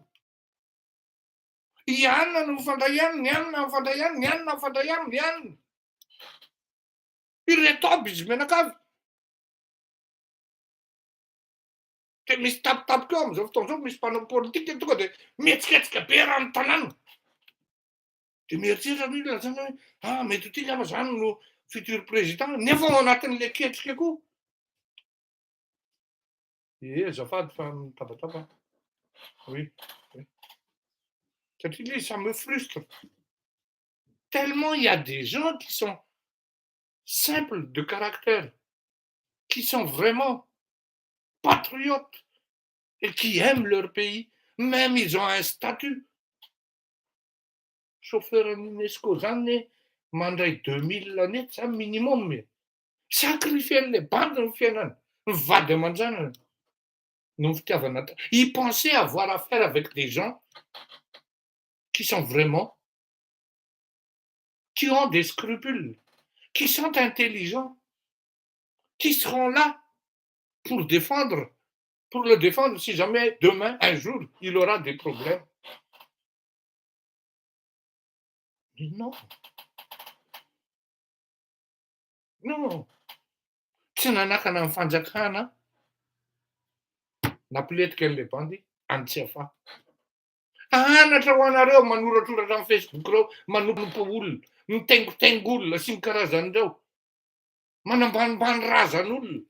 S3: Yann, nous fandayan, Yann, fandayan, Yann, fandayan, Yann. Il est top, je me cave. Mis tap comme, je t'en mis pas politique et tout. Mais qu'est-ce que père en talent? Tu me dis, ah, mais tu dis, le futur président, ne vont attendre les quêtes que coup. Et j'ai fait de tapa. Oui. Ça me frustre. Tellement il y a des gens qui sont simples de caractère, qui sont vraiment patriotes et qui aiment leur pays. Même ils ont un statut. Chauffeur en UNESCO, années, mandat 2000 l'année, c'est un minimum. Mais sacrifier les bandes, va demander. Ils pensaient avoir affaire avec des gens qui sont vraiment, qui ont des scrupules, qui sont intelligents, qui seront là pour le défendre si jamais demain, un jour, il aura des problèmes. Mais non. Non. Tsy nanakana amin'ny fanjakana nampiletika an'ilay bandy Antsiafa. Anatra ho anareo manoratoratra amin'ny Facebook reo, manompo olona, mitaingotaingo olona sy ny karazan'ireo, manambanimbany razan'olona.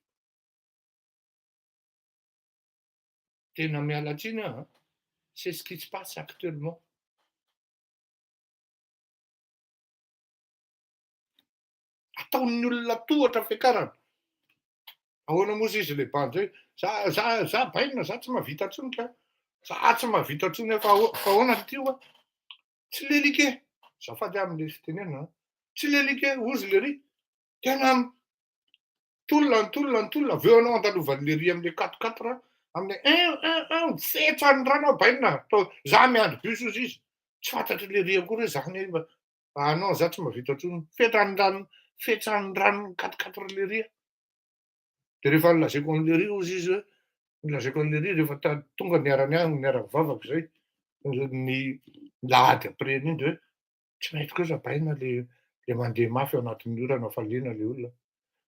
S3: Tena miala tsiny aho. C'est ce qui se passe actuellement. Ataon'ny olona tohatra fiakarana. Ahoana moa izy le bandy hoe za baina, za tsy mahavita intsony ka. Za tsy mahavita intsony fa ahoana tio? Tsy lelika. Zafady amin'le fitenenana. Tsy lelika, ozy le ry. Tena tolona. Aveo anao andalovan'le ry amin'le 4x4 amin'le fetran'ny rano baina. Za miandry bus ozy izy. Tsy fantatry le ry akory hoe zany. Non, za tsy mahavita intsony. Fetran'ny rano 4x4 le ry. Dia rehefa nilazaiko an'le ry ozy izy hoe, nilazaiko an'le ry rehefa tonga niarany any niarako vavako zay, ny lahady après iny dia hoe tsy maintsy kosa baina le mandeha mafy ao anatin'ny orana fa lena le olona.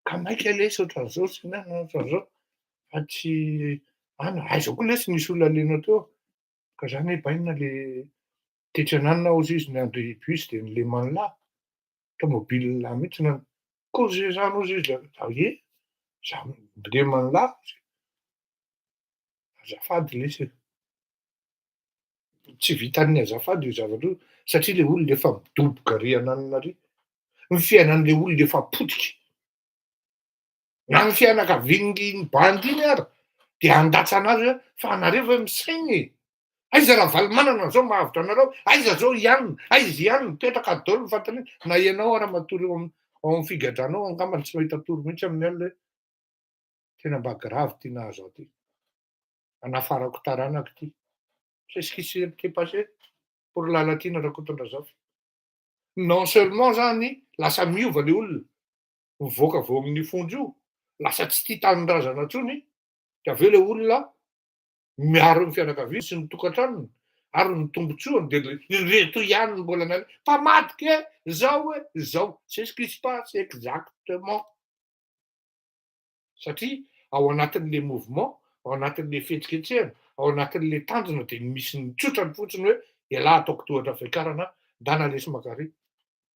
S3: Ka maika lesy ohatran'izao sy ohatran'izao. Fa tsy aiza koa lesy nisy olona lena teo. Ka zany hoe baina le tetrananina ozy izy niandry bus dia nileman'ny lahy. Tômôbily lahy mihitsy causezany ozy izy. Za mileman'ny lahy. Azafady lesy. Tsy vitan'ny azafady io zavatra io satria le olona efa midoboka ry ananana ry. Ny fiainan'le olona efa potika. Na ny fianakavian'ny bandy iny ary dia andatsy anazy hoe fa anareo ve misainy? Aiza Ravalomanana zao mahavitra anareo? Aiza zao Yann? Aiza Yann mipetraka daholo ny fantany na ianao ary matory ao amin'ny figadranao angambany tsy mahita tory mihitsy amin'ny alina hoe tena mba gravy ty nahazo aho ty. Anafarako taranaka ty. C'est ce qui s'est passé pour Lalatina Rakotondrazafy. Non seulement zany lasa miova le olona, mivoaka vao amin'ny fonjo, lasa tsy tia tanin-drazana intsony, dia aveo le olona miaro ny fianakaviany sy ny tokantranony ary ny tombotsoany dia reto ihany mbola nany mpamadika zao zao. C'est ce qui se passe exactement. Satria ao anatin'le mouvement, ao anatin'le fihetsiketsehana, ao anatin'le tanjona dia misy ny tsotrany fotsiny hoe ialahy ataoko tohatra fiakarana ndana lesy makary.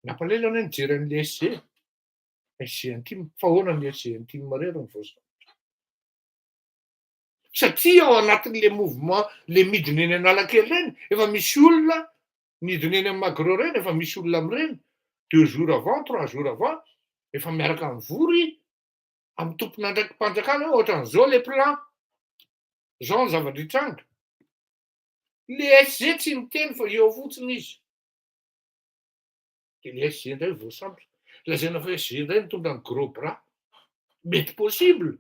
S3: Nampalahelo anie nijery an'le SG intime. Fa ahoana ny SG intime marero ny voasaotra. Satria ao anatin'le mouvement le midina eny Analakely reny efa misy olona midina eny amin'ny Magro reny efa misy olona amin'ireny 2 jours avant, 3 jours avant efa miaraka mivory amin'ny tompona ndraiky mpanjakana hoe ohatran'izao le plan. Zao ny zavatra hitranga. Le SG tsy miteny fa eo fotsiny izy. Dia le SG indray voasambotra. Lazaina fa SG indray mitondra ny gros bras. Mety possible.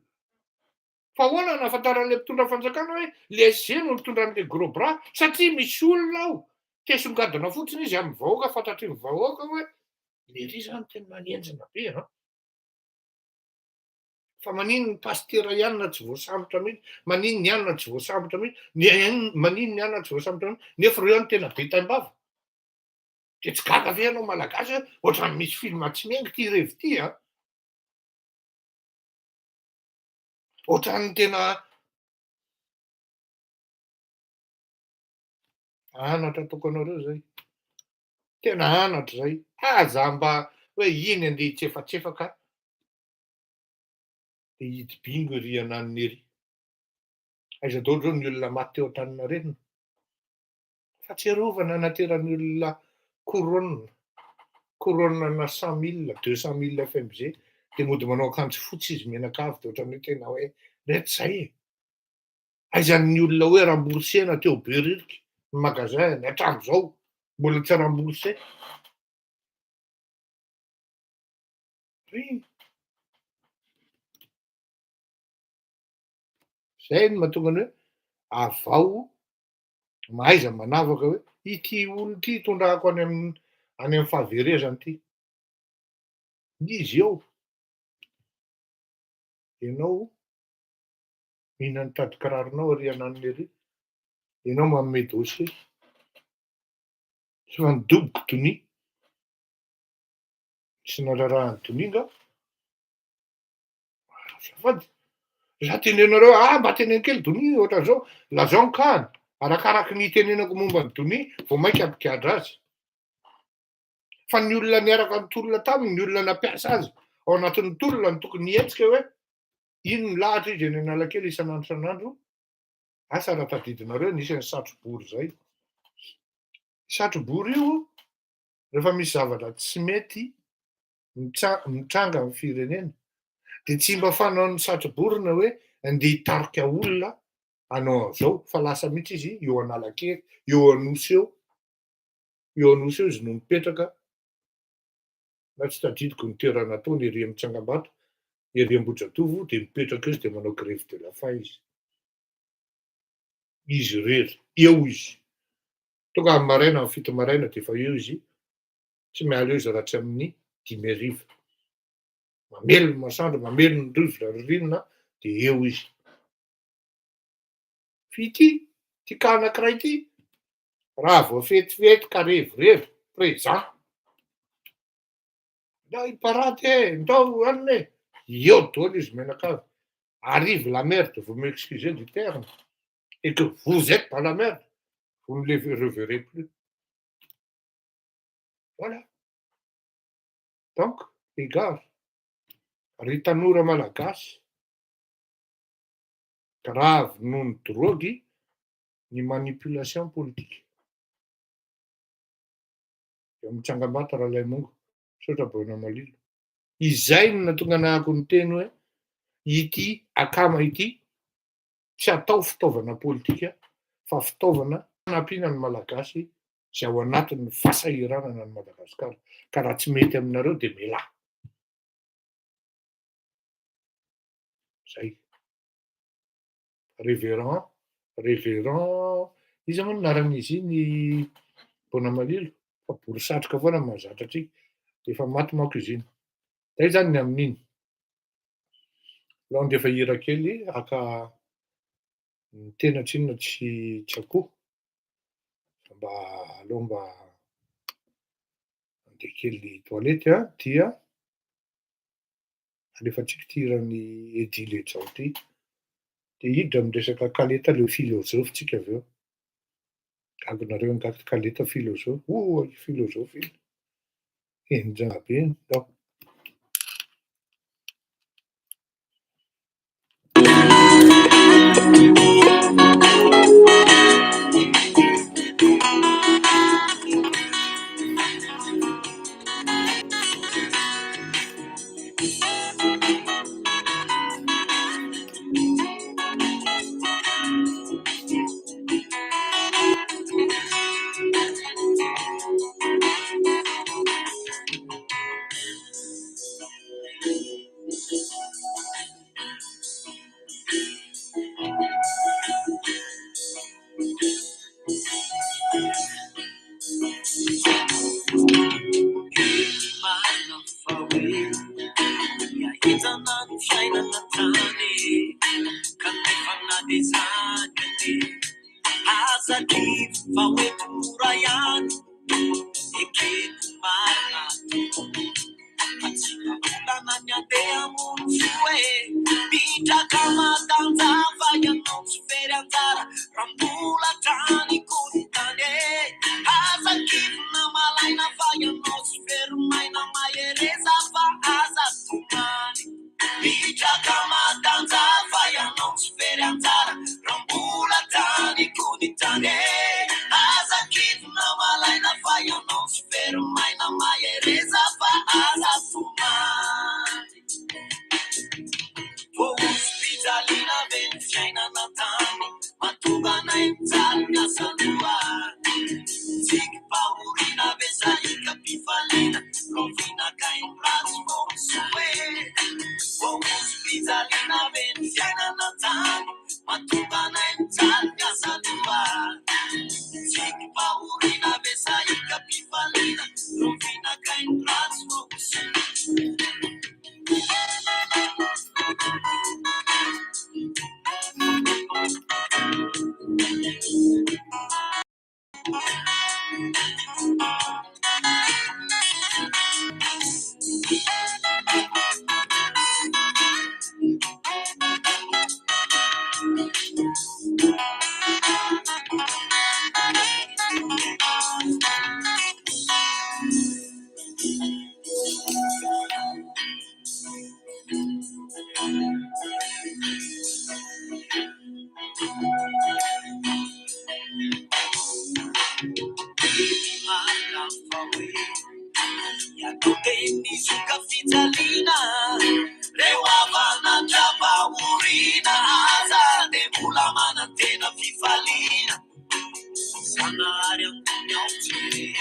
S3: Fa ahoana nahafantaran'ilay mpitondra fanjakana hoe le SG no mitondra an'ilay gros bras satria misy olona ao te songadina fotsiny izy amin'ny vahoaka fantatry ny vahoaka hoe le ry zany tena nanenjina be. Fa manino ny pastera ianona tsy voasambotra mihitsy, manino ny anona tsy voasambotra mihitsy, manino ny anona tsy voasambotra mihitsy, nefa reo ihany tena be tain-bava. De tsy gaga ve ianao malagasy ohatrany misy filma tsy miaingo ty revi ty a. Ohatrany tena anatra ataoko anareo zay. Tena anatra zay. Aza mba hoe iny andeha hitsefatsefaka de hidy bingo ery ananiny ery. Aiza daholo reo ny olona maty teo Antaninarenina. Fahatsiarovana nateran'ny olona couronne 100 000, 200 000 FMG de mody manao akanjo fotsy izy menakavy de ohatrany hoe tena hoe reto zay e. Aizan'ny olona hoe ramboursena teo Beririka ny magasin ny hatramin'izao mbola tsy ramboursé. Zay no mahatonga ny hoe avao mahaiza manavaka hoe ity olo ity tondrahako any amin'ny fahaverezany ity. Izy eo ianao mihinana tady kiraronao ery ananiny ery, ianao manome dossier tsy fa nidoboko Donia, sy nararahany Donia nga. Azafady za tenenareo mba teneno kely Donia ohatran'izao lazao ny kahany, arakaraky ny tenenako momba ny Donia vao mainka ampikadra azy. Fa ny olona niaraka nitolona taminy, ny olona nampiasa azy ao anatin'ny tolona no tokony hihetsika hoe ino ny lahatra izy eny Analakely isan'andro isan'andro. Asa raha tadidinareo nisy ny satrobory zay. Satrobory io rehefa misy zavatra tsy mety mitranga amin'ny firenena de tsy mba fanaon'ny satroborina hoe andeha hitarika olona hanao an'izao fa lasa mihitsy izy eo Analakely, eo Anosy eo izy no mipetraka. Na tsy tadidiko ny toerana nataony ery amin'ny Tsangambatra, ery Ambohijatovo de mipetraka eo izy de manao grève de la faim izy. Izy rery, eo izy. Tonga amin'ny maraina, amin'ny 7 maraina de efa eo izy, tsy miala eo izy raha tsy amin'ny 5 hariva. Mamelo ny masoandro, mamelo ny rivotra ririnina de eo izy. F'ity ka anankiray ity raha voafetifety ka revorevy présent. Ndao hiparady e, ndao anona e, eo daholo izy menakavy. Arrive la merde, vous m'excusez du terme, et que vous êtes pas la merde, vous ne les reverrez plus. Voilà. Donc, les gars, ry tanora malagasy, grave noho ny drogy, ny manipulation politique. Eo amin'ny Tsangambatra Ralaimongo, Saotra Boinamalilo. Izay no nahatonga anahako ny teny hoe ity akama ity tsy atao fitaovana politika fa fitaovana hanampiana ny malagasy izay ao anatin'ny fahasahiranana ny Madagasikara. Ka raha tsy mety aminareo de mialahy. Zay. Révérend, izy moa anaran'izy iny Boinamalilo, fa bory satroka foana ny mahazatra atsika, de efa maty manko izy iny. Zay zany ny amin'iny. Lao andefa hira kely aka ny tena tsinona tsy akoho, mba aleo mba andeha kely toalety dia alefatsika ty hiran'ny Edy Lejao ty, de hiditra am'resaka kaleta leo filôzôfitsika avy eo. Gagonareo hangaky kaleta filôzôfy, filôzôfy iny. Enjana be iny ndao.
S4: Azadif fawetu murayan Ekit maratu Atsika kulananya dea munjue Bita kama danza Vayan non sferanzara Rambula tani kutane Azadif na malay na vayan non sferumay na mayereza va azatumani Bita kama danza Vayan non sferanzara Rambula tani kutane Azadif na malay na vayan non sferumay na mayereza va azatumani Hospitalina venciana natani Matugana imzalga salua Zik paurina besaika pifalina Rovina kain plasmo sue Hospitalina venciana natani Matugana imzalga salua Zik paurina besaika pifalina Rovina kain plasmo sue Yakuteni suka fitalina Rewavana jaba urina Azade mulamana tena fifalina Sana ariang kunyauti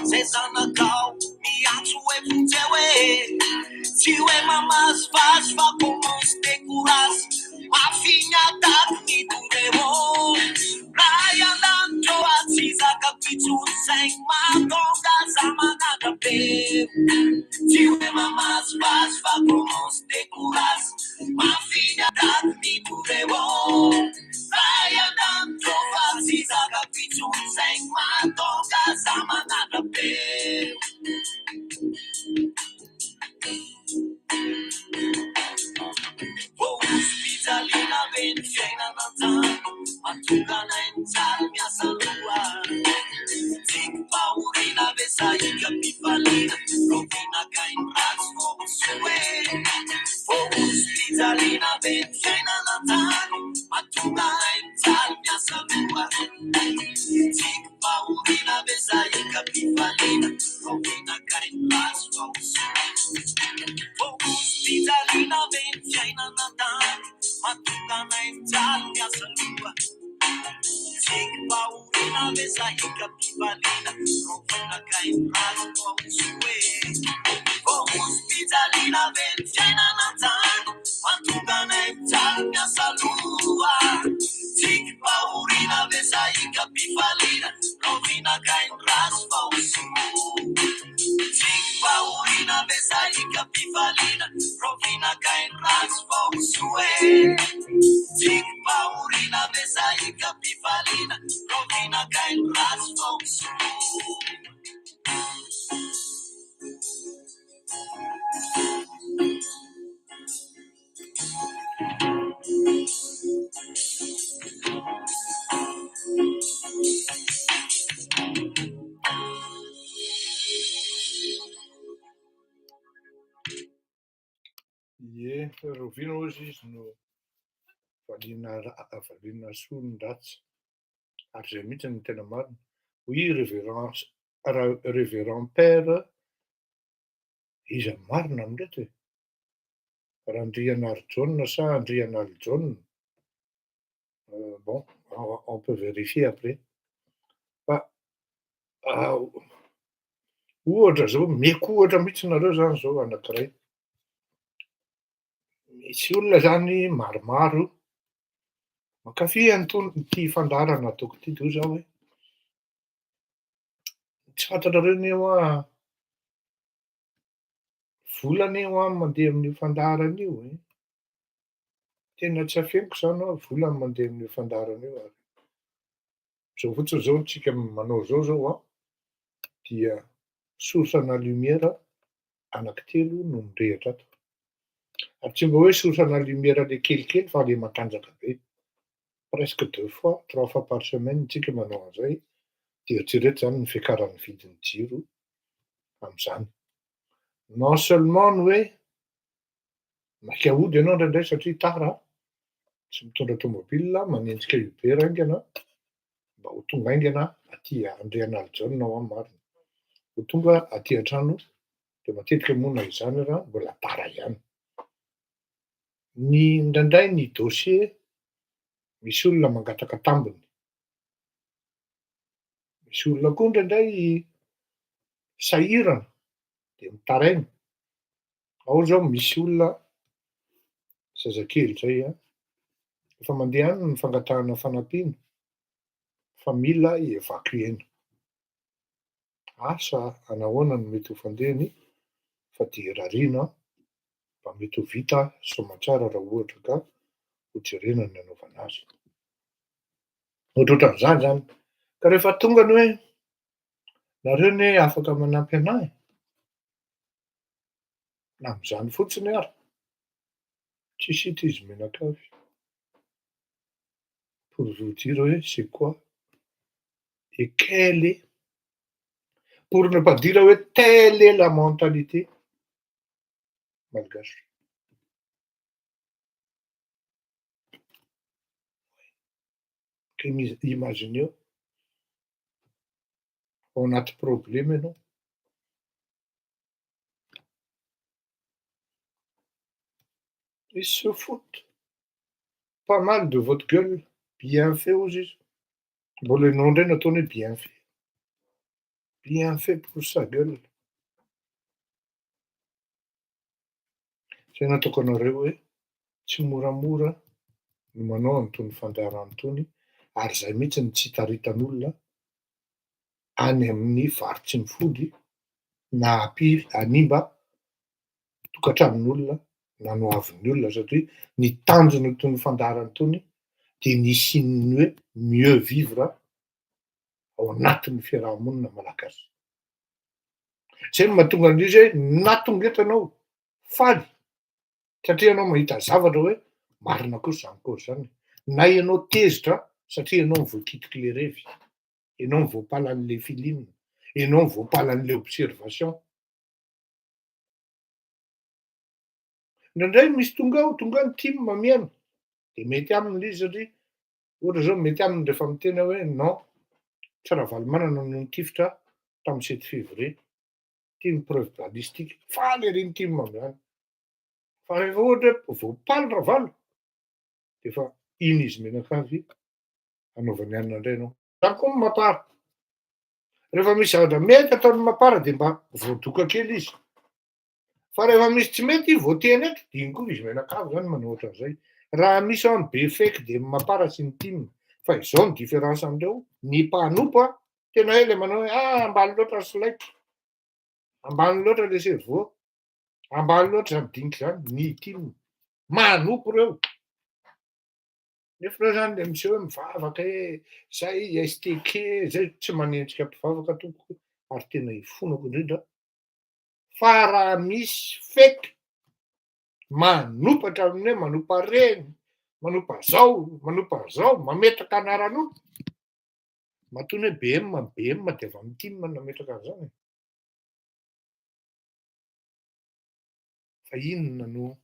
S4: Sesana kau miansu e funtewe Siwe mamas faz fa komos te curas Mafinya tak ni durebo Raya lanto aziza kapitun Seng matonga sama nagape Siwe mamas faz fa komos te curas Mafinya tak ni durebo Raya lanto aziza kapitun Seng matonga sama nagape Hospitalina venciana natani Matugana imzalga salua Zik paurina besaika pifalina Rovina kain plasmo sue Hospitalina venciana natani Matugana imzalga salua Zik paurina besaika pifalina Rovina kain plasmo sue Hospitalina venciana natani Matugana imzalga salua Zik paurina besaika pifalina Rovina kain plasmo sue Hospitalina venciana natani Matugana imzalga salua Zik paurina besaika pifalina Rovina kain plasmo sue Zik paurina besaika pifalina Rovina kain plasmo sue Zik paurina besaika pifalina Rovina kain plasmo sue
S1: Ie, rovina ozy izy no valiana sonon-dratsy. Ary zay mihitsy no tena marina. Oui, révérend père, iza marina amin'reto e. Randrianary John sa Andrianary John. Bon, on peut vérifier après. Fa ohatra zao meko ohatra mihitsy nareo zany zao anankiray. Misy olona zany maromaro mankafy an'ity fandarana ataoko ity toy zao hoe tsy fantatrareo ne hoa volana eo mandeha amin'io fandarana io e. Tena tsy afeniko zany aho vola ny mandeha amin'io fandarana io ary zao fotsiny zao tsika manao zao dia source-na lumière anankitelo no mirehatra ato. Ary tsy mba hoe source-na lumière le kelikely fa le matanjaka be. Presque 2 fois, 3 fois par semaine tsika manao an'izay, dia eritrereto zany ny fiakaran'ny vidin'ny jiro amin'izany. Non seulement ny hoe maika hody ianao indraindray satria tara, tsy mitondra tômôbilina, manenjika Uber aingana mba ho tonga aingana aty Andrianary John ho amin'ny marina. Ho tonga aty an-trano dia matetika moa na izany ara mbola tara ihany. Ny indraindray ny dossier misy olona mangataka tambiny. Misy olona koa indraindray sahirana dia mitaraina. Ao zao misy olona zazakely zay efa mandeha any ny fangatahana fanampiana fa mila ievakuena. Asa anahoana no mety ho fandehany fa dia rariana mba mety ho vita soamantsara raha ohatra ka ho jerena ny anaovana azy. Ohatrohatran'izany zany. Ka rehefa tonga ny hoe nareo anie afaka manampy anahy? Na amin'izany fotsiny ary. Tsisy hita izy mianakavy. Pour vous dire hoe c'est quoi et quelle est, pour ne pas dire hoe telle est la mentalité malgache. Ka imagineo ao anaty problème ianao. Ils se foutent pas mal de votre gueule, bien fait hozy izy. Mbola ianao indray nataony hoe bien fait. Bien fait pour sa gueule. Zay nataoko anareo hoe tsy moramora ny manao an'itony fandaharana itony ary zay mihitsy ny tsy hitaritan'olona any amin'ny varotsy ny fody na hanimba tokantranon'olona na no avin'ny olona satria ny tanjony itony fandaharana itony dia ny hisian'ny hoe mieux vivre ao anatin'ny fiarahamonina malagasy. Zay no mahatonga an'izy hoe na tonga eto ianao faly satria ianao mahita zavatra hoe marina kosa zany koa zany. Na ianao tezitra satria ianao no voakitiky le revy, ianao no voapala an'le film, ianao no voapala an'le observation. Indraindray misy tonga ny team mihaino dia mety aminy izy satria ohatra zao mety aminy rehefa miteny hoe non, tsy raha valy manana no nitifitra tamin'ny 7 février. Ity ny preuve balistique. Faly ery ny team amin'izany. Fa rehefa ohatra hoe voapaly Ravalo dia efa iny izy mianakavy anaovany anona indray ianao. Zany koa ny mapara. Rehefa misy zavatra mety ataon'ny mapara dia mba voadoka kely izy. Fa rehefa misy tsy mety voateny eto dia iny koa izy mianakavy zany manao ohatran'izay. Raha misy ao ny be faiky dia ny mapara sy ny team. Fa izao ny différence amindreo, ny mpanompo tena hoe ilay manao hoe ambany loatra ny solaitra, ambany loatra le cerveau, ambany loatra zany dinika zany, ny team. Manompo reo. Nefa reo zany le miseho hoe mivavaka zay STK, zay tsy manenjika mpivavaka tompoko ary tena ifonako indrindra. Fa raha misy faiky manompo hatramin'ny hoe manompo hareny, manompo zao, mametraka anaran'olo. Matoa hoe BM dia avy amin'ny team nametraka an'izany. Fa inona no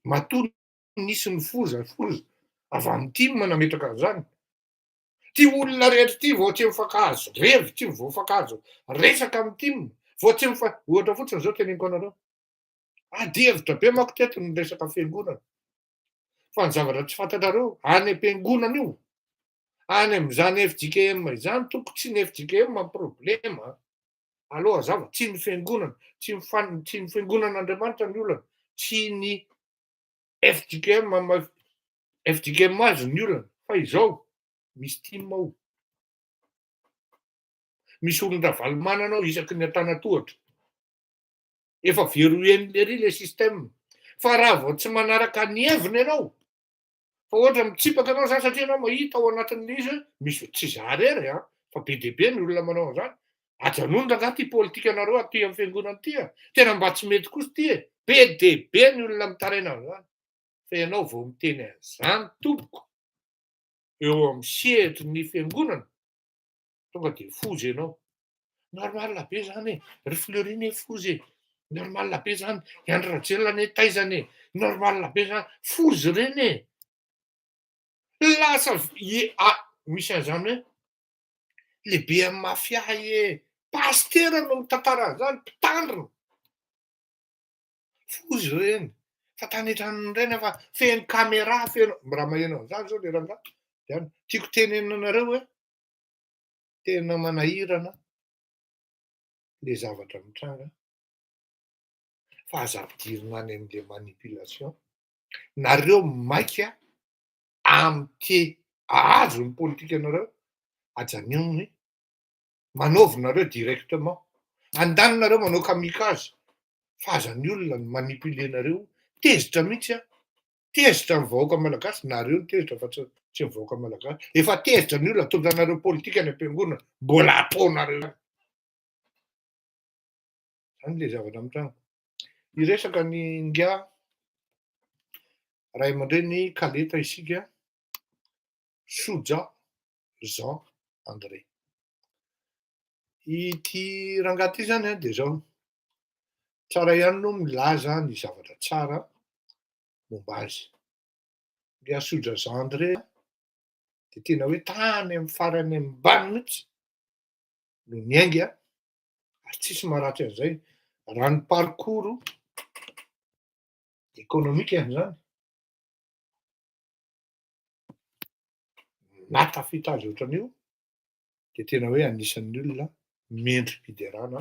S1: matoa nisy ny foza avy amin'ny team nametraka an'izany. Ty olona rehetra ty vao tsy mifankahazo revy, tsy voafankahazo resaka amin'ny team, vao tsy ohatra fotsiny zao teneniko anareo. Hevitra be manko teto ny resaka fiangonana. Fa ny zavatra tsy fantatrareo, any am-piangonana io, any amin'izany FJKM izany toko tsy ny FJKM ny problema. Aloha hazava, tsy ny fiangonana, tsy ny fiangonan'Andriamanitra ny olana, tsy ny FJKM azy ny olana, fa izao misy team ao. Misy olon-dravalo manana ao isaky ny an-tanan-tohatra. Efa verrouillé le système. Fa raha vao tsy manaraka ny heviny ianao
S3: Fa ohatra mitsipaka anao zany satria anao mahita ao anatin'izy misy tsy za rery fa be dia be ny olona manao an'izany. Ajanonona nga ty politika anareo aty amin'ny fiangonana ty tena mba tsy mety kosa ty e. Be dia be ny olona mitaraina an'izany. Fa ianao vao miteny an'izany tompoko eo amin'ny sehatry ny fiangonana, tonga dia fozy ianao. Normal be zany e, ry Fleurine fozy e, normal be zany i Andry Rajoelina anie taizany e, normal be zany, fozy reny e. Lasa misy an'izany hoe lehibe amin'ny mafia e, pastera no mitantara an'izany, mpitandrina. Fozy reny. Fa tany an-tranony reny fa feno caméra, feno raha maheno an'izany zao le rangahy. Tiako tenenina anareo hoe tena manahirana le zavatra mitranga fa aza ampidirina any amin'le manipulation. Nareo maika amin'ity azo ny politika anareo, ajanonony manaovy nareo directement. Andaniny manao kamikaze fa aza ny olona ny manipulenareo. Tezitra mihitsy tezitra ny vahoaka malagasy, nareo ny tezitra fa tsy ny vahoaka malagasy. Efa tezitra ny olona tontanareo politika any am-piangonana, mbola ataonareo. Zany le zavatra mitranga. Hiresaka ny nga ray aman-dreny Kaleta isika, Soja Jean André. Ity rangahy ity zany dia zao, tsara ihany no milaza ny zavatra tsara momba azy. Nga Soja Jean André dia tena hoe tany amin'ny farany ambany mihitsy no niainga ary tsisy maharatsy an'izay. Raha ny parcours économique zany natafita azy ohatran'io dia tena hoe anisan'ny olona mendrim-piderana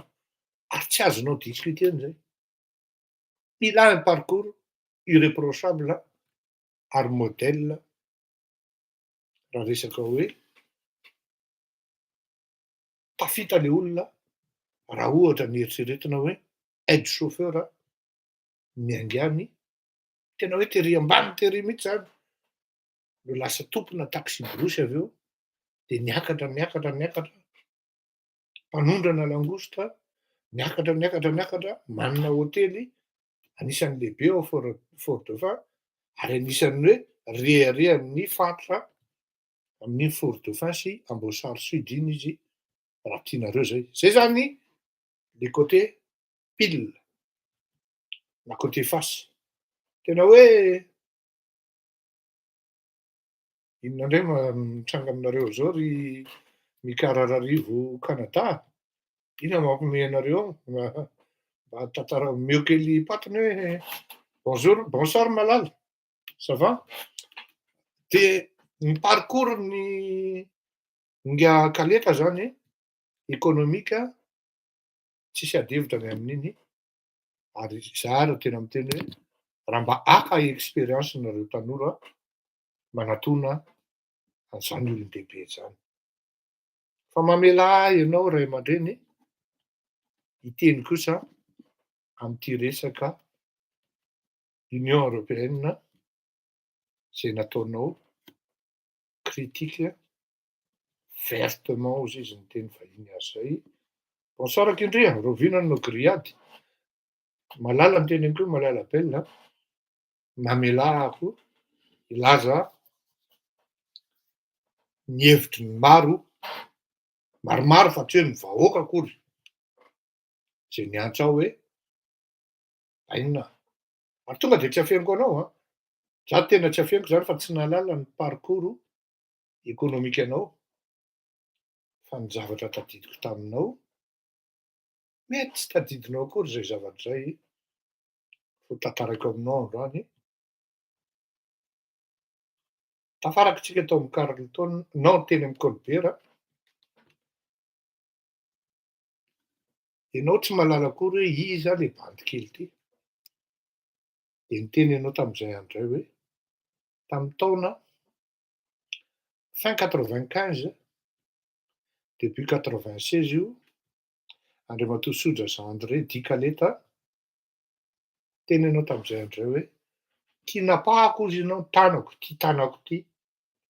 S3: ary tsy azonao discuter an'izay. Ilay ny parcours irréprochable ary modèle raha resaka hoe tafita le olona raha ohatra ny eritreretina hoe aide chauffeur miaingany, tena hoe tery ambany tery mihitsy zany no lasa tompona taxi brosy avy eo dia niakatra mpanondrana langositra, niakatra manana hôtely anisan'ny lehibe ao Fort-Dauphin ary anisan'ny hoe reharehan'ny fatra amin'ny Fort-Dauphin sy Amboasary Sud iny izy raha tianareo zay. Zay zany le côté pile na côté face. Tena hoe inona indray mitranga aminareo zao ry Mikarararivo Canada. Inona mampiomehy anareo mba tantara meo kely patiny hoe bonsoir malala, ça va? Dia ny parcours ny nga Kaleta zany économique tsisy adihevitra ny amin'iny ary za raha tena miteny hoe raha mba haka expérience nareo tanora manatona an'izany olon-dehibe izany. Fa mamela ianao ray aman-dreny hiteny kosa amin'ity resaka Union européenne izay nataonao critique vertement hozy izy ny teny vahiny azy zay. Bonsoir Kindria, Rovina no grillade. Malala ny teny koa, malala belle. Mamelahako ilaza ny hevitry ny maromaro fa tsy hoe ny vahoaka akory zay niantso aho hoe inona ary tonga dia tsy afeniko anao za tena tsy afeniko zany fa tsy nalala ny parcours économique anao fa ny zavatra tadidiko taminao mety tsy tadidinao akory zay zavatra zay ho tantarako aminao androany. Tafarakitsika tao amin'ny Carleton non teny amin'ny Colbert. Ianao tsy mahalala akory hoe iza le bandy kely ity. Dia niteny ianao tamin'izay andray hoe tamin'ny taona fin 95 début 96 io Andriamatoa Soja Jean André dit Kaleta teny ianao tamin'izay andray hoe tinapahako izy ianao, tanako, ty tanako ty,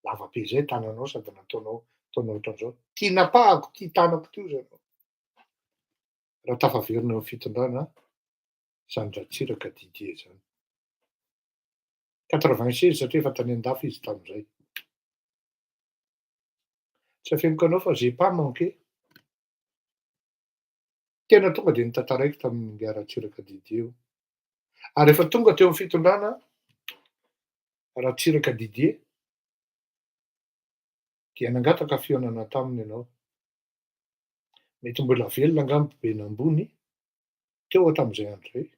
S3: lava be zay tananao sady nataonao ohatran'izao. Tinapahako ty tanako ty hozy ianao. Raha tafaverina eo fitondrana zany Ratsiraka Didier zany. 96 satria efa tany an-dafy izy tamin'izay. Tsy afenoko anao fa j'ai pas manqué. Tena tonga de nitantaraiko tamin'ilay Ratsiraka Didier io. Ary rehefa tonga teo amin'ny fitondrana Ratsiraka Didier dia nangataka fihaonana taminy ianao. Mety mbola velona angamba Benambony teo tamin'izay andro zay.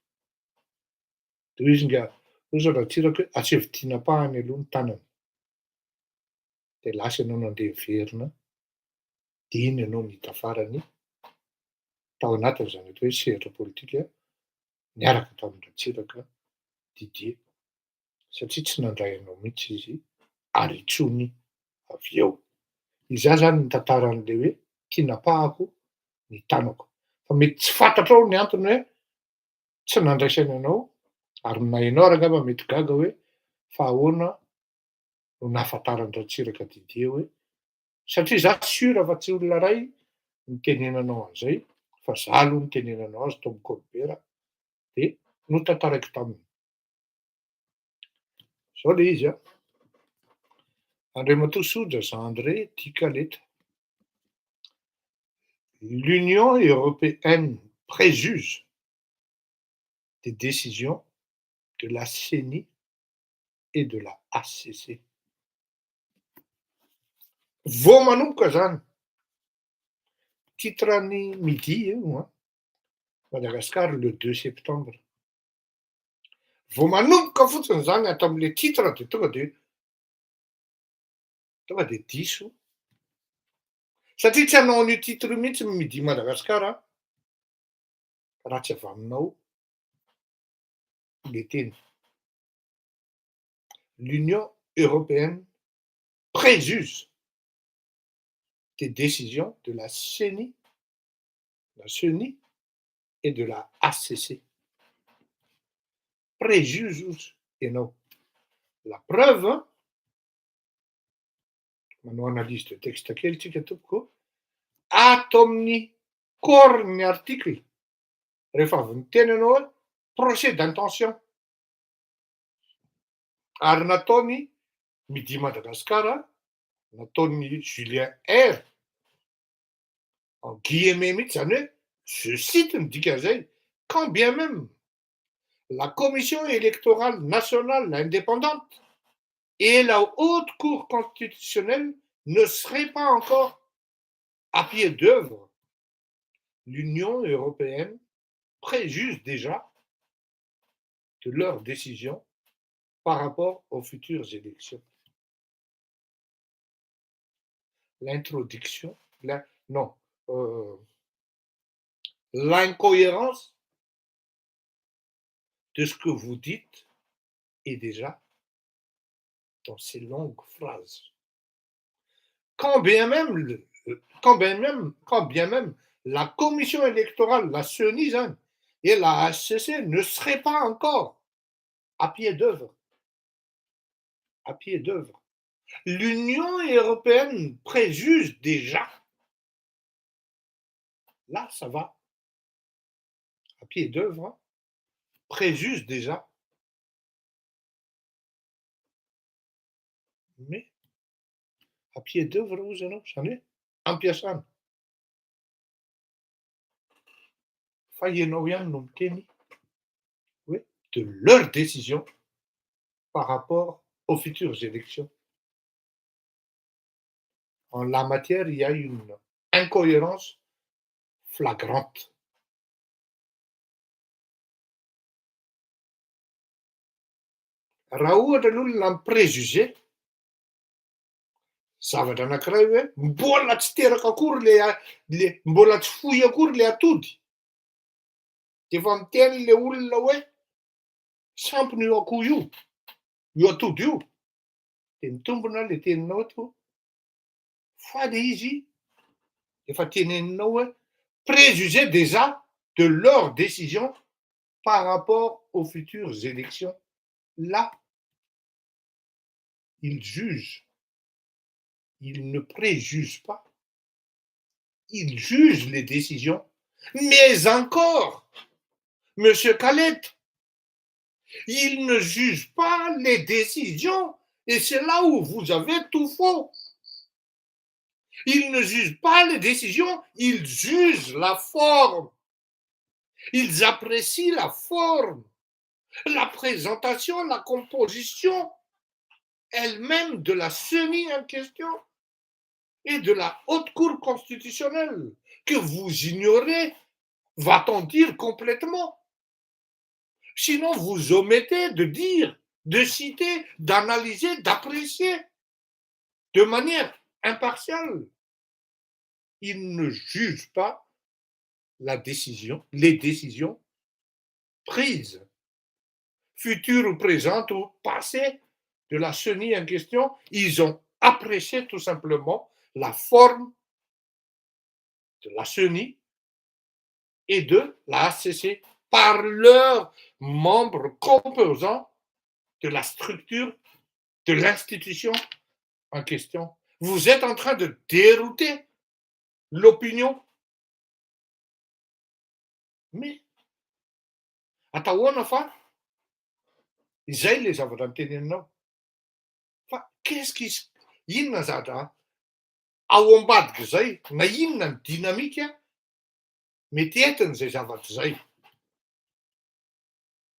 S3: De izy nga hoy Ratsiraka hoe asevy tinapahany aloha ny tanany. De lasa ianao nandeha miverina, de iny ianao nihita farany tao anatin'izany atao hoe sehatra politika niaraka tamin'ny Ratsiraka Didier. Satria tsy nandray anao mihitsy izy ary intsony avy eo. Iza zany ny tantaran'le hoe tinapahako ny tanako. Fa mety tsy fantatrao ny antony hoe tsy nandraisany anao ary nahainao ary angamba mety gaga hoe fa ahoana no nahafantaran'ny Ratsiraka Didier hoe satria za sura fa tsy olona ray nitenenanao an'izay fa za aloha nitenenanao azy Tom Colbert de notantaraiko taminy. Zao le izy a. Andriamatoa Soja Jean-André Tikaleta. L'Union européenne préjuge des décisions de la CENI et de la HCC. Vao manomboka zany. Titran'ny Midi io, Madagascar le 2 septembre. Vao manomboka fotsiny zany ato amin'le titre de tonga de diso. Satria tsy hanao an'io titre io mihitsy Midi Madagascar raha tsy avy aminao le teny. L'Union européenne préjuge des décisions de la CENI et de la HCC. Préjuge ianao. La preuve, manao analyse de texte kely tsika tompoko, ato amin'ny corps-ny article rehefa avy miteny ianao hoe procès d'intention ary nataony Midi Madagascar, nataony Julien R en guillemets mihitsy zany hoe je cite ny dika zay, quand bien même la commission électorale nationale indépendante et la haute cour constitutionnelle ne seraient pas encore à pied d'œuvre, l'Union européenne préjuge déjà de leurs décisions par rapport aux futures élections. L'introduction, l'incohérence de ce que vous dites est déjà dans ces longues phrases. Quand bien même la commission électorale, la CENI et la HCC ne seraient pas encore à pied d'œuvre. À pied d'œuvre. L'Union européenne préjuge déjà. Là, ça va. À pied d'œuvre, préjuge déjà. Mais à pied d'œuvre, vous en savez, en piaçant. Oui, de leur décision par rapport aux futures élections. En la matière, il y a une incohérence flagrante. Raha ohatra l'olona mipréjugé zavatra anankiray hoe mbola tsy teraka akory le mbola tsy fohy akory le atody. De efa miteny le olona hoe sampony io akoho io atody io. De mitombona le teninao eto. Fa le izy efa teneninao hoe préjuger déjà de leur décision par rapport aux futures élections. Là, il juge, il ne préjuge pas, il juge les décisions. Mais encore, Monsieur Khaled, il ne juge pas les décisions. Et c'est là où vous avez tout faux. Il ne juge pas les décisions, il juge la forme. Ils apprécient la forme, la présentation, la composition elle-même de la CENI en question et de la Haute Cour constitutionnelle, que vous ignorez, va-t-on dire complètement. Sinon, vous omettez de dire, de citer, d'analyser, d'apprécier de manière impartiale. Il ne juge pas les décisions prises, futures ou présentes ou passées de la CENI en question. Ils ont apprécié tout simplement la forme de la CENI et de la HCC par leurs membres composants de la structure de l'institution en question. Vous êtes en train de dérouter l'opinion. Mais atahoana fa izay le zavatra noteny aminao. Fa inona zavatra ao ambadika zay, na inona ny dinamika mety entin'izay zavatra zay.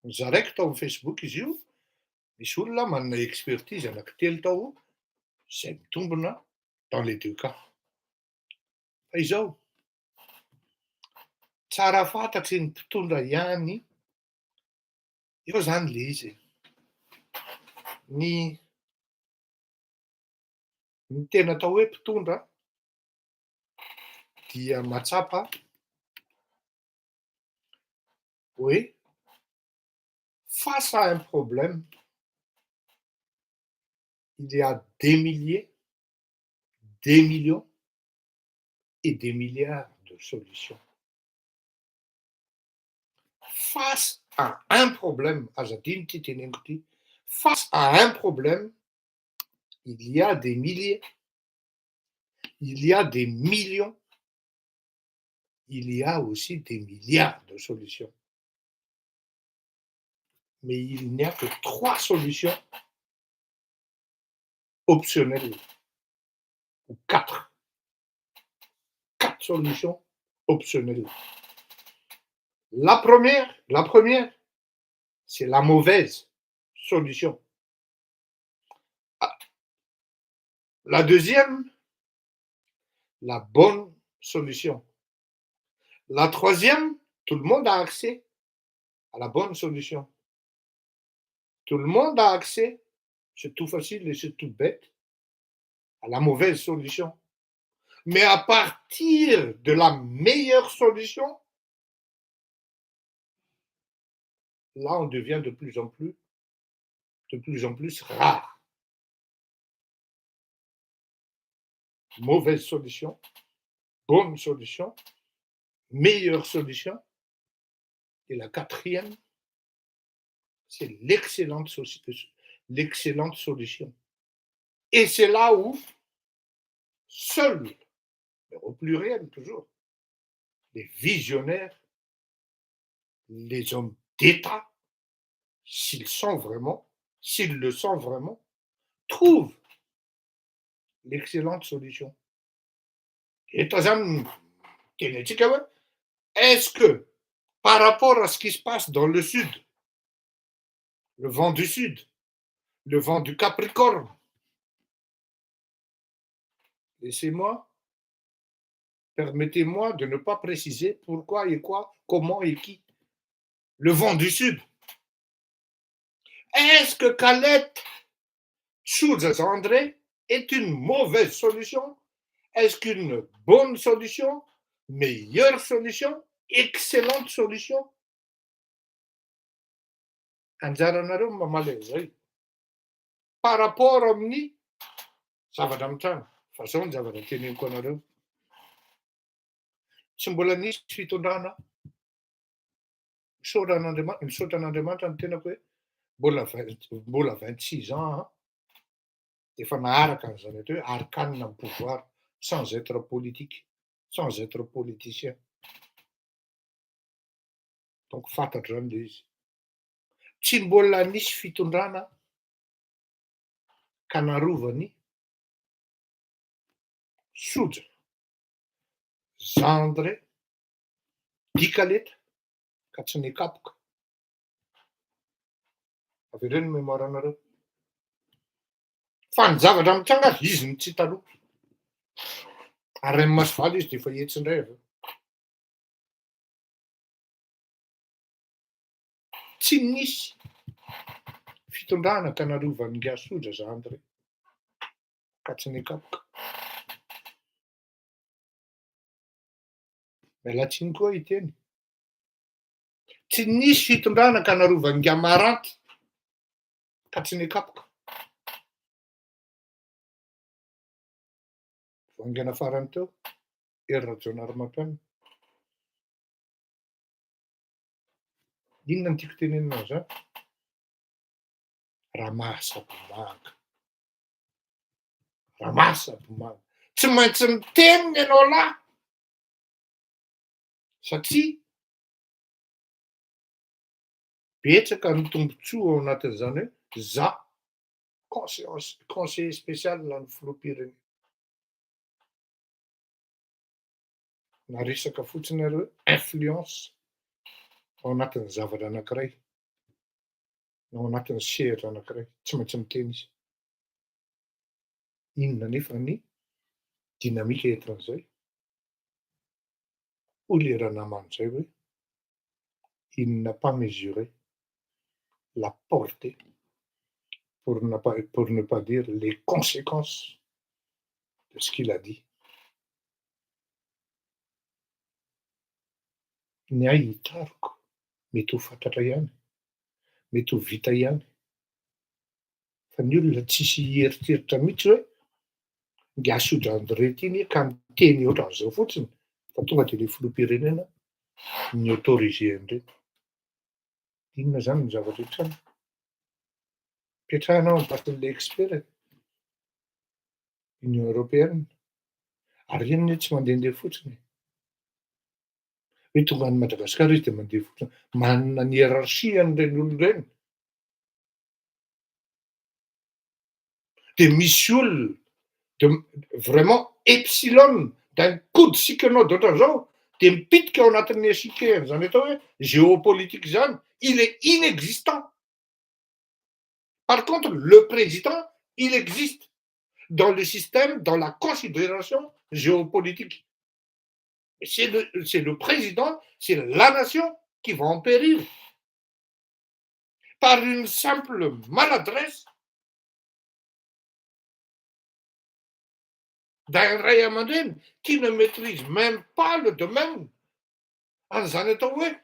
S3: Nizaraiko tao amin'ny Facebook izy io, misy olona manana expertise anankitelo tao izay mitombona dans les deux cas. Fa izao, tsara fantatry ny mpitondra ihany, eo zany le izy. Ny tena atao hoe mpitondra dia matsapa hoe face à un problème, il y a des milliers, des millions et des milliards de solutions. Face à un problème, face à un problème, il y a des milliers, il y a des millions, il y a aussi des milliards de solutions. Mais il n'y a que 3 solutions optionnelles, ou 4. 4 solutions optionnelles. La première, c'est la mauvaise solution. La deuxième, la bonne solution. La troisième, tout le monde a accès à la bonne solution. Tout le monde a accès, c'est tout facile et c'est tout bête, à la mauvaise solution. Mais à partir de la meilleure solution, là, on devient de plus en plus rare. Mauvaise solution, bonne solution, meilleure solution. Et la quatrième, c'est l'excellente solution. Et c'est là où seuls, mais au pluriel toujours, les visionnaires, les hommes d'État, s'ils le sont vraiment, trouvent l'excellente solution. Est-ce que, par rapport à ce qui se passe dans le sud, le vent du sud, le vent du Capricorne, permettez-moi de ne pas préciser pourquoi et quoi, comment et qui. Le vent du sud. Est-ce que Khaled Schulz André est une mauvaise solution? Est-ce qu'une bonne solution, meilleure solution, excellente solution? Anjaranareo mamaly zay. Par rapport amin'ny zavatra mitranga, fa zao ny zavatra teneniko anareo. Tsy mbola nisy fitondrana misaotra an'Andriamanitra ny tenako hoe mbola 26 ans.
S1: Efa naharaka an'izany atao hoe arcanina amin'ny pouvoir sans être politique, sans être politicien. Donc fantatro zany le izy. Tsy mbola nisy fitondrana ka narovany Soja, Zandre, Dikaleta ka tsy nikapoka. Avereo ny mémoire anareo. Fa ny zavatra mitranga azy, izy ny tsy taloha. Ary Rainy Masivaly izy de efa ihetsin-dray avy eo. Tsy nisy fitondrana ka narovany Ngia Soja, Zandre ka tsy nikapoka. Miala tsiny koa iteny. Tsy nisy fitondrana ka narovany Ngia Maranty ka tsy nikapoka. Vangana farany teo, ery Rajaona Ramatànana. Inona no tiako tenenina zany? Ramasabomanga. Ramasabomanga. Tsy maintsy mitenina ianao lahy. Satria betsaka ny tombontsoa ao anatin'izany hoe za conseiller spécial ny filoham-pirenena. Na resaka fotsiny ary hoe influence ao anatin'ny zavatra anankiray, na ao anatin'ny sehatra anankiray, tsy maintsy miteny izy. Inona nefa ny dinamika entin'izay? Hoy le Ranamandry zay hoe il n'a pas mesuré la portée pour ne pas dire les conséquences de ce qu'il a dit. Ny ahy hitariko, mety ho fantatra ihany, mety ho vita ihany. Fa ny olona tsisy hieritseritra mihitsy hoe Ngia Soja André ity ka miteny ohatran'izao fotsiny fa tonga de le filoham-pirenena ny autoriser an'ireto. Inona zany ny zavatra hitranga? Petrahana ao am-batin'le expert Union européenne. Ary iny tsy mandehandeha fotsiny. Hoe tonga any Madagasikara izy de mandeha fotsiny. Manana ny hiérarchie an'ireny olona ireny. De misy olona de vraiment epsilon d'un coup de sicanao de ohatran'izao de mipitika ao anatin'ny échiquier zany atao hoe géopolitique zany, il est inexistant. Par contre, le président, il existe dans le système, dans la considération géopolitique. C'est le président, c'est la nation qui va en périr par une simple maladresse d'un ray aman-dreny qui ne maîtrise même pas le domaine. An'izany atao hoe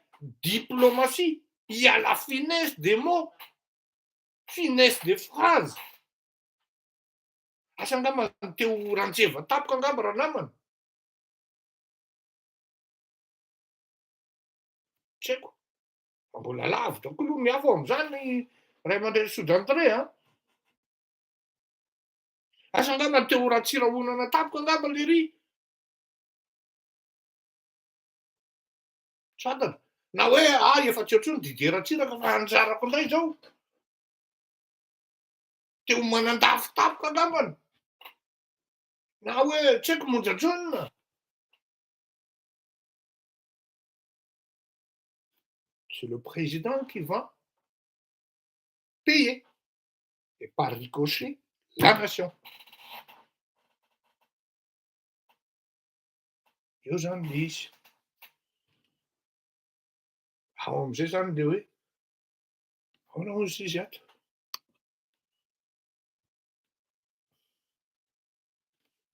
S1: diplomatie. Il y a la finesse des mots, finesse des phrases. Asa angamba teo Rantseva tapoka angamba raha namana. Tsy haiko. Mbola lavitra koa aloha miafo amin'izany Ray aman-dreny Soja André a. Asa angamba teo Ratsirahonana tapoka angamba le ry. Tsy fantatra. Na hoe efa tsy otrony Didier Ratsiraka fa anjarako indray zao. Teo Manandafy tapoka angambany. Na hoe tsy haiko Monjajonona. C'est le président qui va payer. Et par ricochet, la nation. Eo zany le izy. Ao am'izay zany le hoe ahoana hozy izy ato?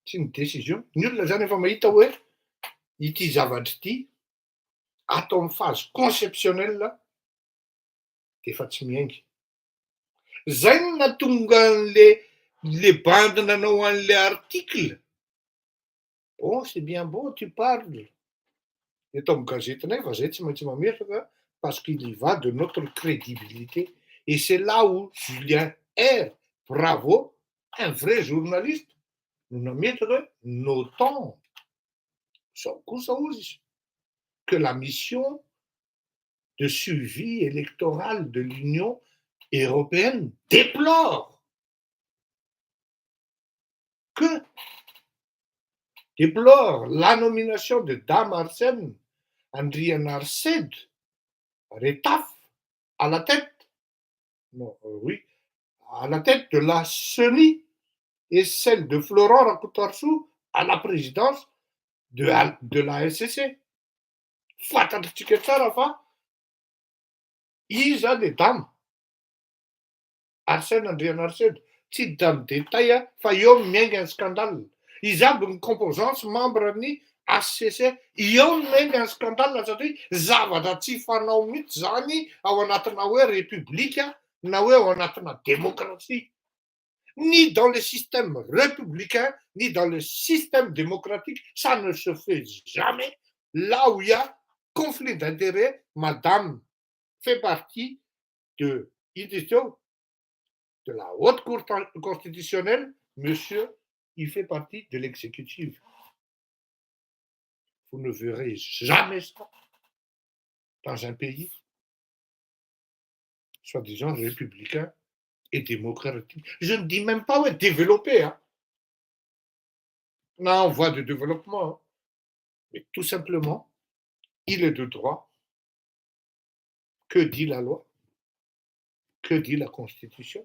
S1: Tsy ny décision. Ny olona zany efa mahita hoe ity zavatra ity atao amin'ny phase conceptionnelle de efa tsy miainga. Zay no nahatonga an'le bandina nanao an'le article. Bon, c'est bien beau, tu parles. Eto amin'ny gazetinay fa zay tsy maintsy mametraka parce qu'il y va de notre crédibilité. Et c'est là où Julien R, bravo,
S3: un vrai journaliste, nous mettre nos temps que la mission de suivi électoral de l'Union européenne déplore la nomination de Dame Arsène Andrian Arsède Retaf à la tête, à la tête de la CENI et celle de Florent Rakoutarsou à la présidence de la SCC. Fantatsika tsara fa iza le dame Arsène Andrian Arsède, tsy dame détail fa eo miainga ny scandale. Izy aby ny composants membre ny HCC, eo miainga ny scandale satria zavatra tsy fanao mihitsy zany ao anatina hoe république na hoe ao anatina démocratie. Ni dans le système républicain, ni dans le système démocratique, ça ne se fait jamais. Là où il y a conflit d'intérêts, madame fait partie de la haute cour constitutionnelle, monsieur, il fait partie de l'exécutif. Vous ne verrez jamais ça dans un pays soi-disant républicain et démocratique. Je ne dis même pas développé. Hein. Non, on voit de développement. Hein. Mais tout simplement, il est de droit. Que dit la loi? Que dit la Constitution?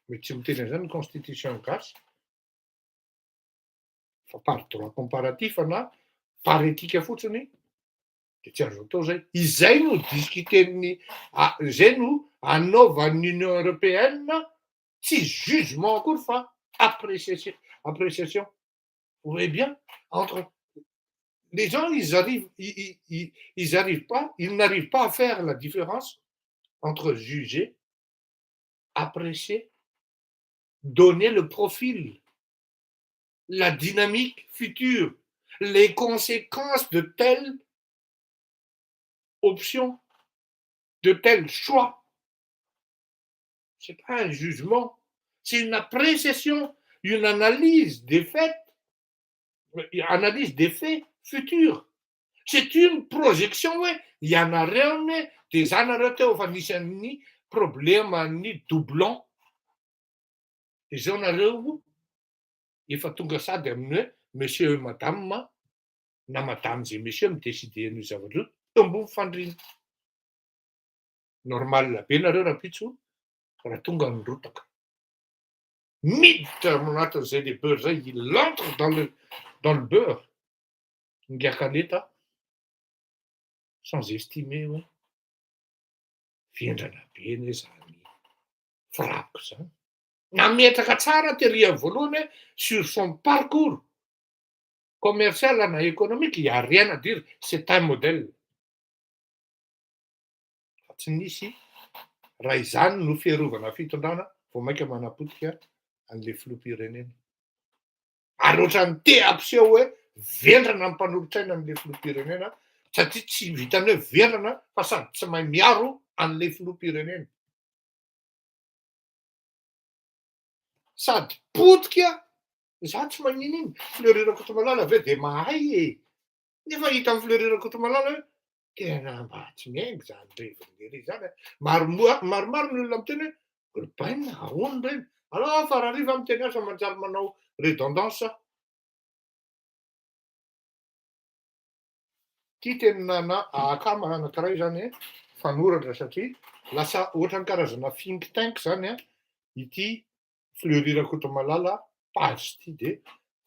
S3: Mais tu me dis une Constitution casse. Par droit comparatif, on a par éthique à foutre. Izay no discuter nous en Union européenne, si jugement akory fa appréciation. Vous voyez bien, entre les gens, ils n'arrivent pas à faire la différence entre juger, apprécier, donner le profil, la dynamique future, les conséquences de telle option, de tel choix. Ce n'est pas un jugement, c'est une appréciation, une analyse des faits, futurs. C'est une projection, oui. Il y en a rien, des anarate au fanisani, problème, ni doublon. Les gens n'arrivent, il faut tout ça de monsieur et madame, na madame et monsieur, me décider, nous avons tout, un bon fandrin. Normal, la peine à rapide, la tonga en route. Midtermonat, c'est des beurres, il entre dans le beurre. Une garcaneta, sans estimer, oui. Vient de la peine, les amis. Frappe, ça. Nametraka tsara teoria voalohany sur son parcours commercial et économique, il n'y a rien à dire, c'est un modèle. Tsy nisy raha izany no fiarovana fitondrana vao mainka manapotika an'ilay filoham-pirenena. Ary ohatrany te ampiseho hoe vendrana ny mpanolotraina an'ilay filoham-pirenena satria tsy vitany hoe vendrana fa sady tsy mahay miaro an'ilay filoham-pirenena. Sady potika, za tsy magnino iny, Fleury Rakotomalala ve dia mahay e. Nefa hita amin'ny Fleury Rakotomalala hoe tena mba tsy miaingo zany revon'ery zany. Maromaro ny olona miteny hoe olombaina ahoana reny. Alors farariva miteny asa manjary manao redondance. Ity tena akama anankiray zany fanoratra satria lasa ohatrany karazana think tank zany ity Fleury Rakotomalala page ity dia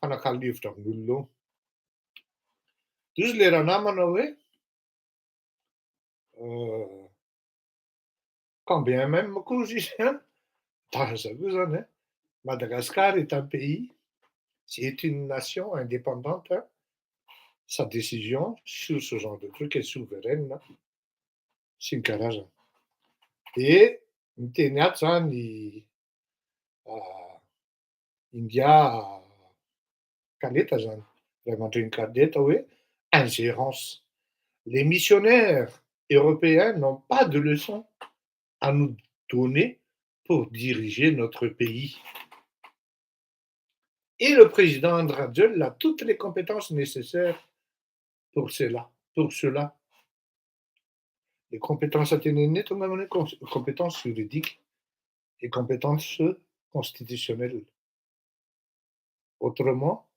S3: fanakalo hevitra amin'olona. Izy ilay raha namana hoe quand bien même koa izy daza koa zany Madagascar est un pays, c'est une nation indépendante, sa décision sur ce genre de truc est souveraine, sy ny karazana. Dia miteny ato zany India Kaleta zany, ray aman-dreny Kaleta hoe ingérence. Les missionnaires européens n'ont pas de leçons à nous donner pour diriger notre pays.
S1: Et le président Andrade a toutes les compétences nécessaires pour cela. Les compétences atténuées, compétences juridiques et compétences constitutionnelles. Autrement,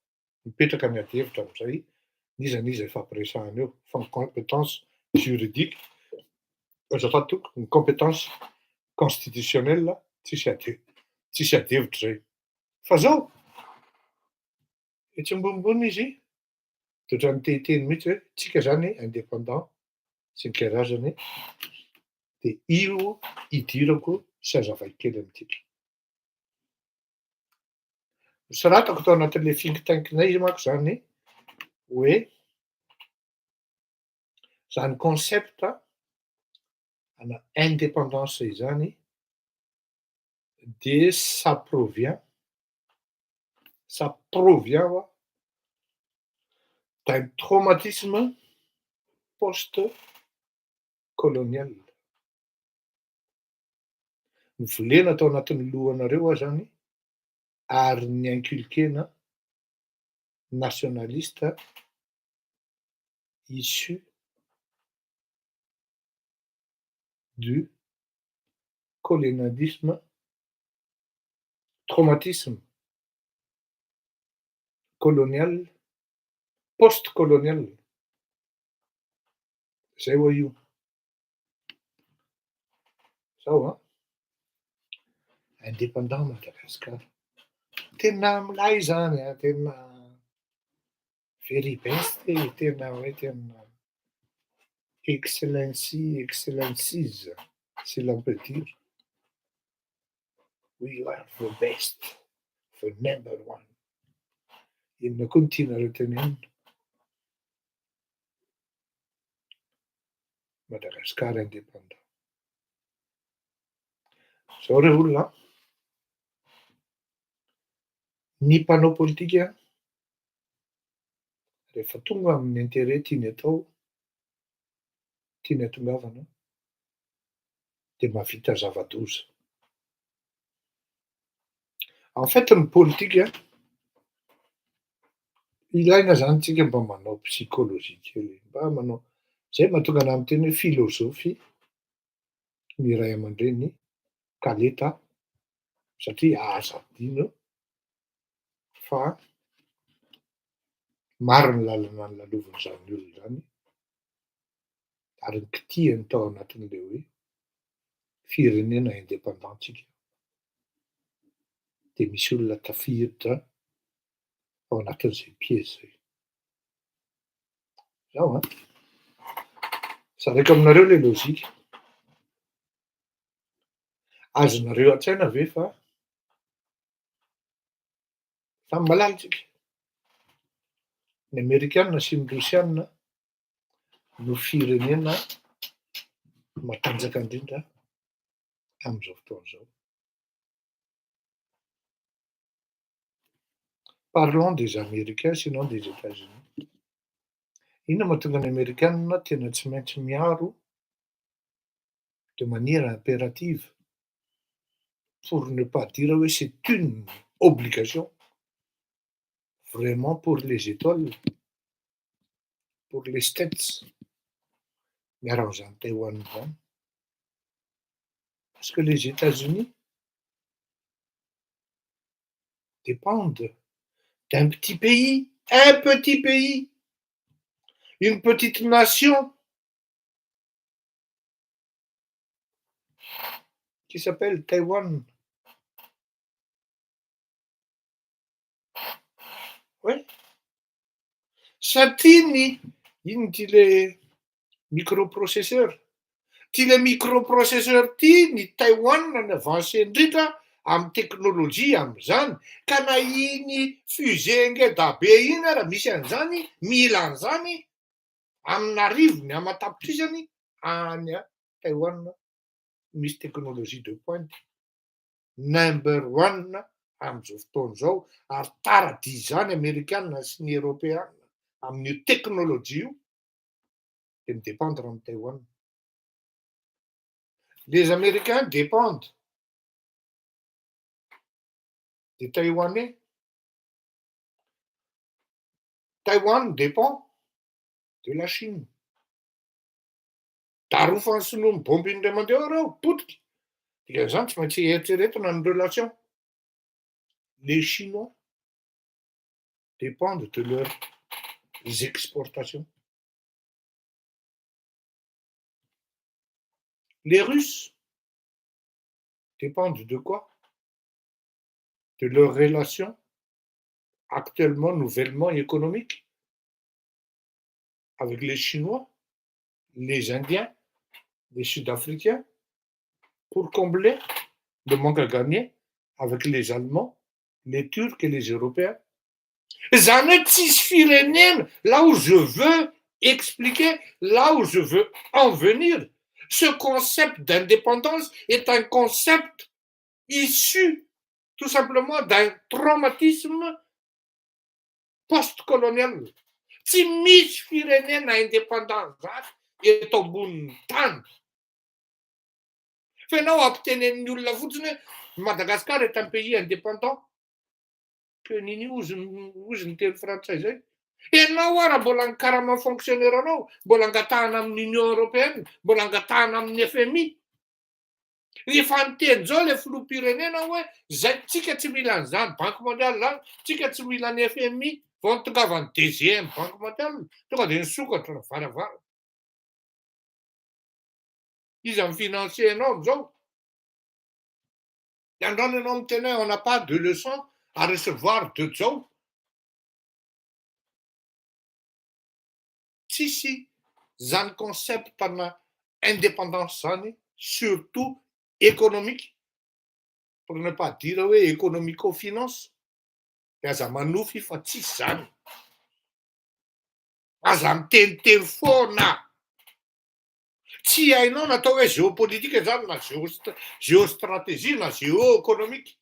S1: Peter Kanyatev, tam zay, n'iza efa ampiresahana eo, fa ny compétence juridique, azafady ny compétence constitutionnelle, tsisy adevitra zay. Fa zao, etsy ambonimbony izy, de ohatran'ny tehin-teny mihitsy hoe tsika zany indépendant sy ny karazany, de io idirako sy azavay kely amintsika. Soratako tao anatin'le think tank-nay manko zany hoe zany concept ana indépendance izany de ça provient d'un traumatisme post-colonial. Ny volena tao anatin'ny lohanareo zany ary ny inculquena nationaliste issu du colonialisme, traumatisme colonial, post-colonial. Zay hoa io. Zao indépendant Madagasikara. Tena milay zany tena very best tena hoe tena excellencies, si l'on peut dire. We are the best, the number one. Inona koa no tianareo tenenina? Madagasikara indépendant. Zao re olona, ny mpanao politika rehefa tonga amin'ny intérêt tiany atao, tiany hatongavana, de mahavita zava-doza. En fait ny politika, ilaina zany tsika mba manao psychologie kely, mba manao zay mahatonga anahy miteny hoe filôzôfy ny ray aman-dreny kaleta satria aza adino fa maro ny lalana nolalaovan'izany olona zany ary ny kitihany tao anatin'le hoe firenena indépendantsika. De misy olona tafiditra ao anatin'izay pièce zay. Zao sareko aminareo le lôzika. Azonareo an-tsaina ve fa samy malala tsika. Ny Amerikanina sy ny Rosianina no firenena matanjaka indrindra amin'izao fotoana zao. Parlons des Américains sinon des États-Unis. Inona mahatonga ny Amerikanina tena tsy maintsy miaro de manière impérative pour ne pas dire hoe c'est une obligation vraiment pour les étoiles, pour les States, miaro an'izany Taïwan zany. Parce que les États-Unis dépendent d'un petit pays, un petit pays, une petite nation qui s'appelle Taïwan. Oui. Satria ino ty le microprocesseur. Ty le microprocesseur ty ny Taïwan ny avancé indrindra amin'ny teknôlôjia amin'izany ka na iny fusée ngeda be iny ara misy an'izany mila an'izany amin'arivo ny amatapitrisany any a Taïwan misy teknôlôjia de pointe number one amin'izao fotoana zao ary tarady zany Amerikanina sy ny Européanina amin'io teknôlôjia io de midépendre amin'ny Taïwan. Les Américains dépendent des Taïwanais
S3: Taïwan dépend de la Chine. Darofan'ny sinoa ny bomby indray mandeha reo, potika. Dikan'izany tsy maintsy eritreretana ny relation. Les Chinois dépendent de leurs exportations. Les Russes dépendent de quoi? De leurs relations actuellement, nouvellement économiques avec les Chinois, les Indiens, les Sud-Africains, pour combler le manque à gagner avec les Allemands, les Turcs et les Européens. Zany tsisy firenena, là où je veux expliquer, là où je veux en venir. Ce concept d'indépendance est un concept issu tout simplement d'un traumatisme post-colonial. Tsy misy firenena indépendance zany eto ambonin'ny tany. Fa ianao ampitenenin'ny olona fotsiny hoe Madagascar est un pays indépendant. Que nini ozy ny teny frantsay zay. Ianao raha mbola ny karama fonctionnaire anao, mbola angatahana amin'ny Union européenne, mbola angatahana amin'ny FMI. Efa niteny zao le filoham-pirenena hoe zay tsika tsy mila an'izany Banque mondiale zany, tsika tsy mila ny FMI, vao nitongava ny DGM Banque mondiale, tonga dia nisokatra ny varavara. Izy amin'ny financier anao am'izao. Androany ianao miteny hoe on n'a pas de leçon à recevoir de Zao. Tsisy zany conceptana indépendance zany, surtout économique, pour ne pas dire hoe économico-finance. Aza manofy fa tsisy zany. Aza miteniteny foana. Tsy hainao natao hoe géopolitique zany na géostratégie na géoéconomique.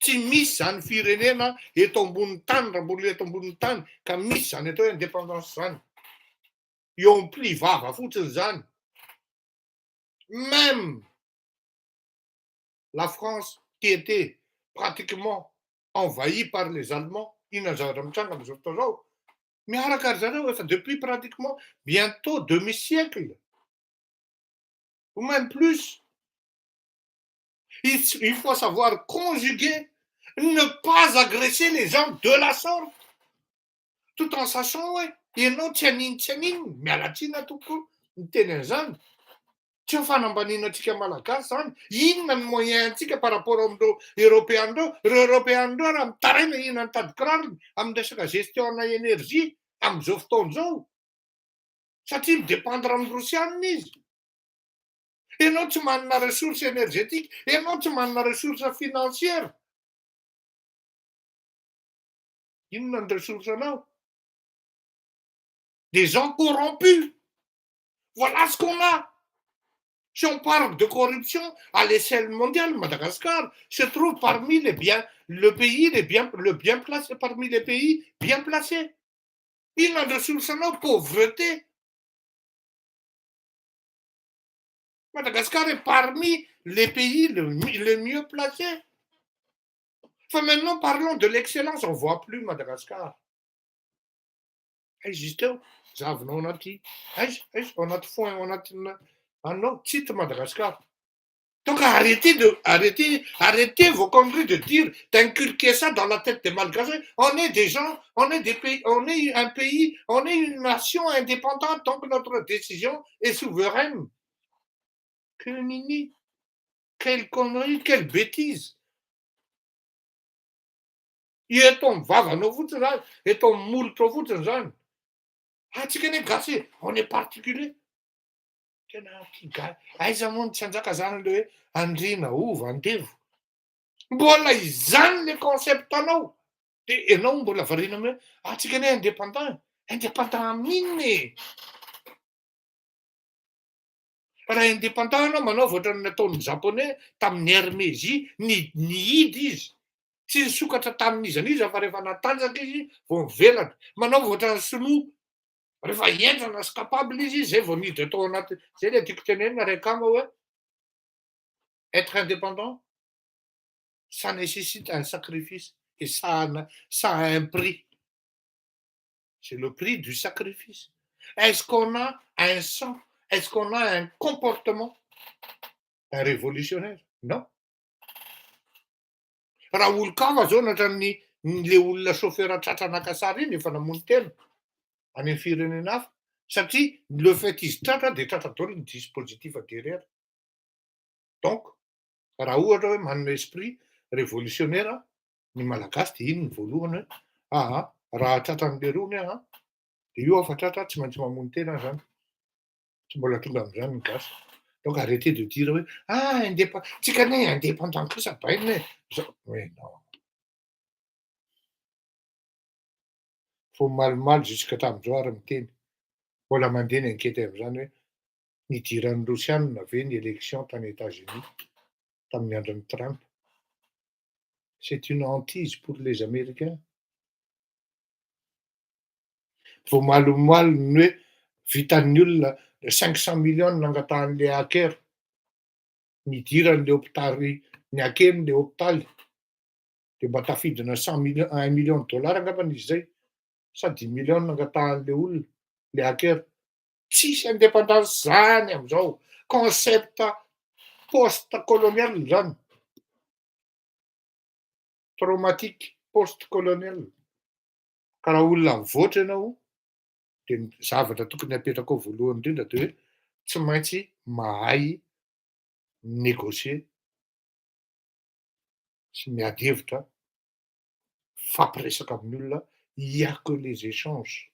S3: Tsy misy zany firenena eto ambonin'ny tany, raha mbola eto ambonin'ny tany, ka misy zany atao hoe indépendance zany. Eo amin'ny pli vava fotsiny zany. Même la France qui était pratiquement envahie par les Allemands, inona zavatra mitranga amin'izao fotoana izao, miaraka ary zareo efa depuis pratiquement bientôt demi-siècle, ou même plus. Il faut savoir conjuguer, ne pas agresser les gens de la sorte, tout en sachant hoe ianao tsy hanino, miala tsiny tokoa ny teny an'izany. Tsy ho fanambanianantsika malagasy zany, inona ny moyen-tsika par rapport amin'ireo Européen reo, ireo Européen reo raha mitaraina inona ny tady kirarony amin'ny resaka gestion na énergie amin'izao fotoana izao. Satria midépendre amin'ny Rosianina izy. Ianao tsy manana ressource énergétique, ianao tsy manana ressource financière. Inona ny ressource anao? Des gens corrompus. Voilà ce qu'on a. Si on parle de corruption à l'échelle mondiale, Madagascar se trouve parmi le bien placé, parmi les pays bien placés. Il a de ressources en pauvreté. Madagascar est parmi les pays les mieux placés. Enfin, maintenant, parlons de l'excellence. On ne voit plus Madagascar. Juste, on a foin, on a un autre titre Madagascar. Donc arrêtez vos conneries de dire, d'inculquer ça dans la tête des Malgaches. On est des gens, on est des pays, on est un pays, on est une nation indépendante, donc notre décision est souveraine. Que nini, quelle connerie, quelle bêtise. Et ton vavano foutran, et ton moulto foutran. Ah, tu connais gassé, on est particulier. Aiza moa ny tsy hanjaka zany le hoe andriana ova andevo. Mbola izany le concept anao. Dia ianao mbola variana hoe tsika ne indépendant. Indépendant amin'inona e? Raha indépendant anao manao voatra ny nataon'ny japonais tamin'ny Hermésie, ny hidy izy. Tsy nisokatra tamin'iza fa rehefa natanjaka izy vao mivelatra. Manao voatra ny sinoa. Rehefa entrana sy capable izy, zay vao niditra tao anaty, zay le tiako tenenina raikama hoe être indépendant, ça nécessite un sacrifice. et ça a un prix. C'est le prix du sacrifice. Est-ce qu'on a un sang? Est-ce qu'on a un comportement? Un révolutionnaire? Non. Raha olon-kafa zao natran'ny le olona chauffeur tratranaka sara iny efa namono tena any amin'ny firenena hafa satria le fait izy tratra dia tratra daholo ny dispositif derrière. Donc raha ohatra hoe manana esprit révolutionnaire ny malagasy dia iny ny voalohany hoe aha raha tratran'le rony aha dia io afa tratra tsy maintsy mamono tena zany, tsy mbola tonga amin'izany ny gasy. Donc arrêtez de dire oui, ah, tsika ne indépendant kosa baina mais non. Faut malmal jusqu'à tamin'izao ary miteny. Mbola mandeha ny enquête amin'izany hoe nidiran'ny Rosianina ve ny élection tany États-Unis tamin'ny andron'ny Trump. C'est une hantise pour les Américains. Vao malomalo ny hoe vitan'ny olona 500 millions nangatahan'le hacker nidiran'le hôpitaly ny haken'le hôpitaly dia mba tafidina 1 million de dollars angambany izy zay sa 10 millions nangatahan'le olona le hacker. Tsisy indépendance zany amin'izao, concept post-colonial zany, traumatique post-colonial. Ka raha olona mivoatra ianao dia ny zavatra tokony hapetraka ao voalohany indrindra dia hoe tsy maintsy mahay négocier sy miady hevitra, fampiresaka amin'ny olona. Il y a que les échanges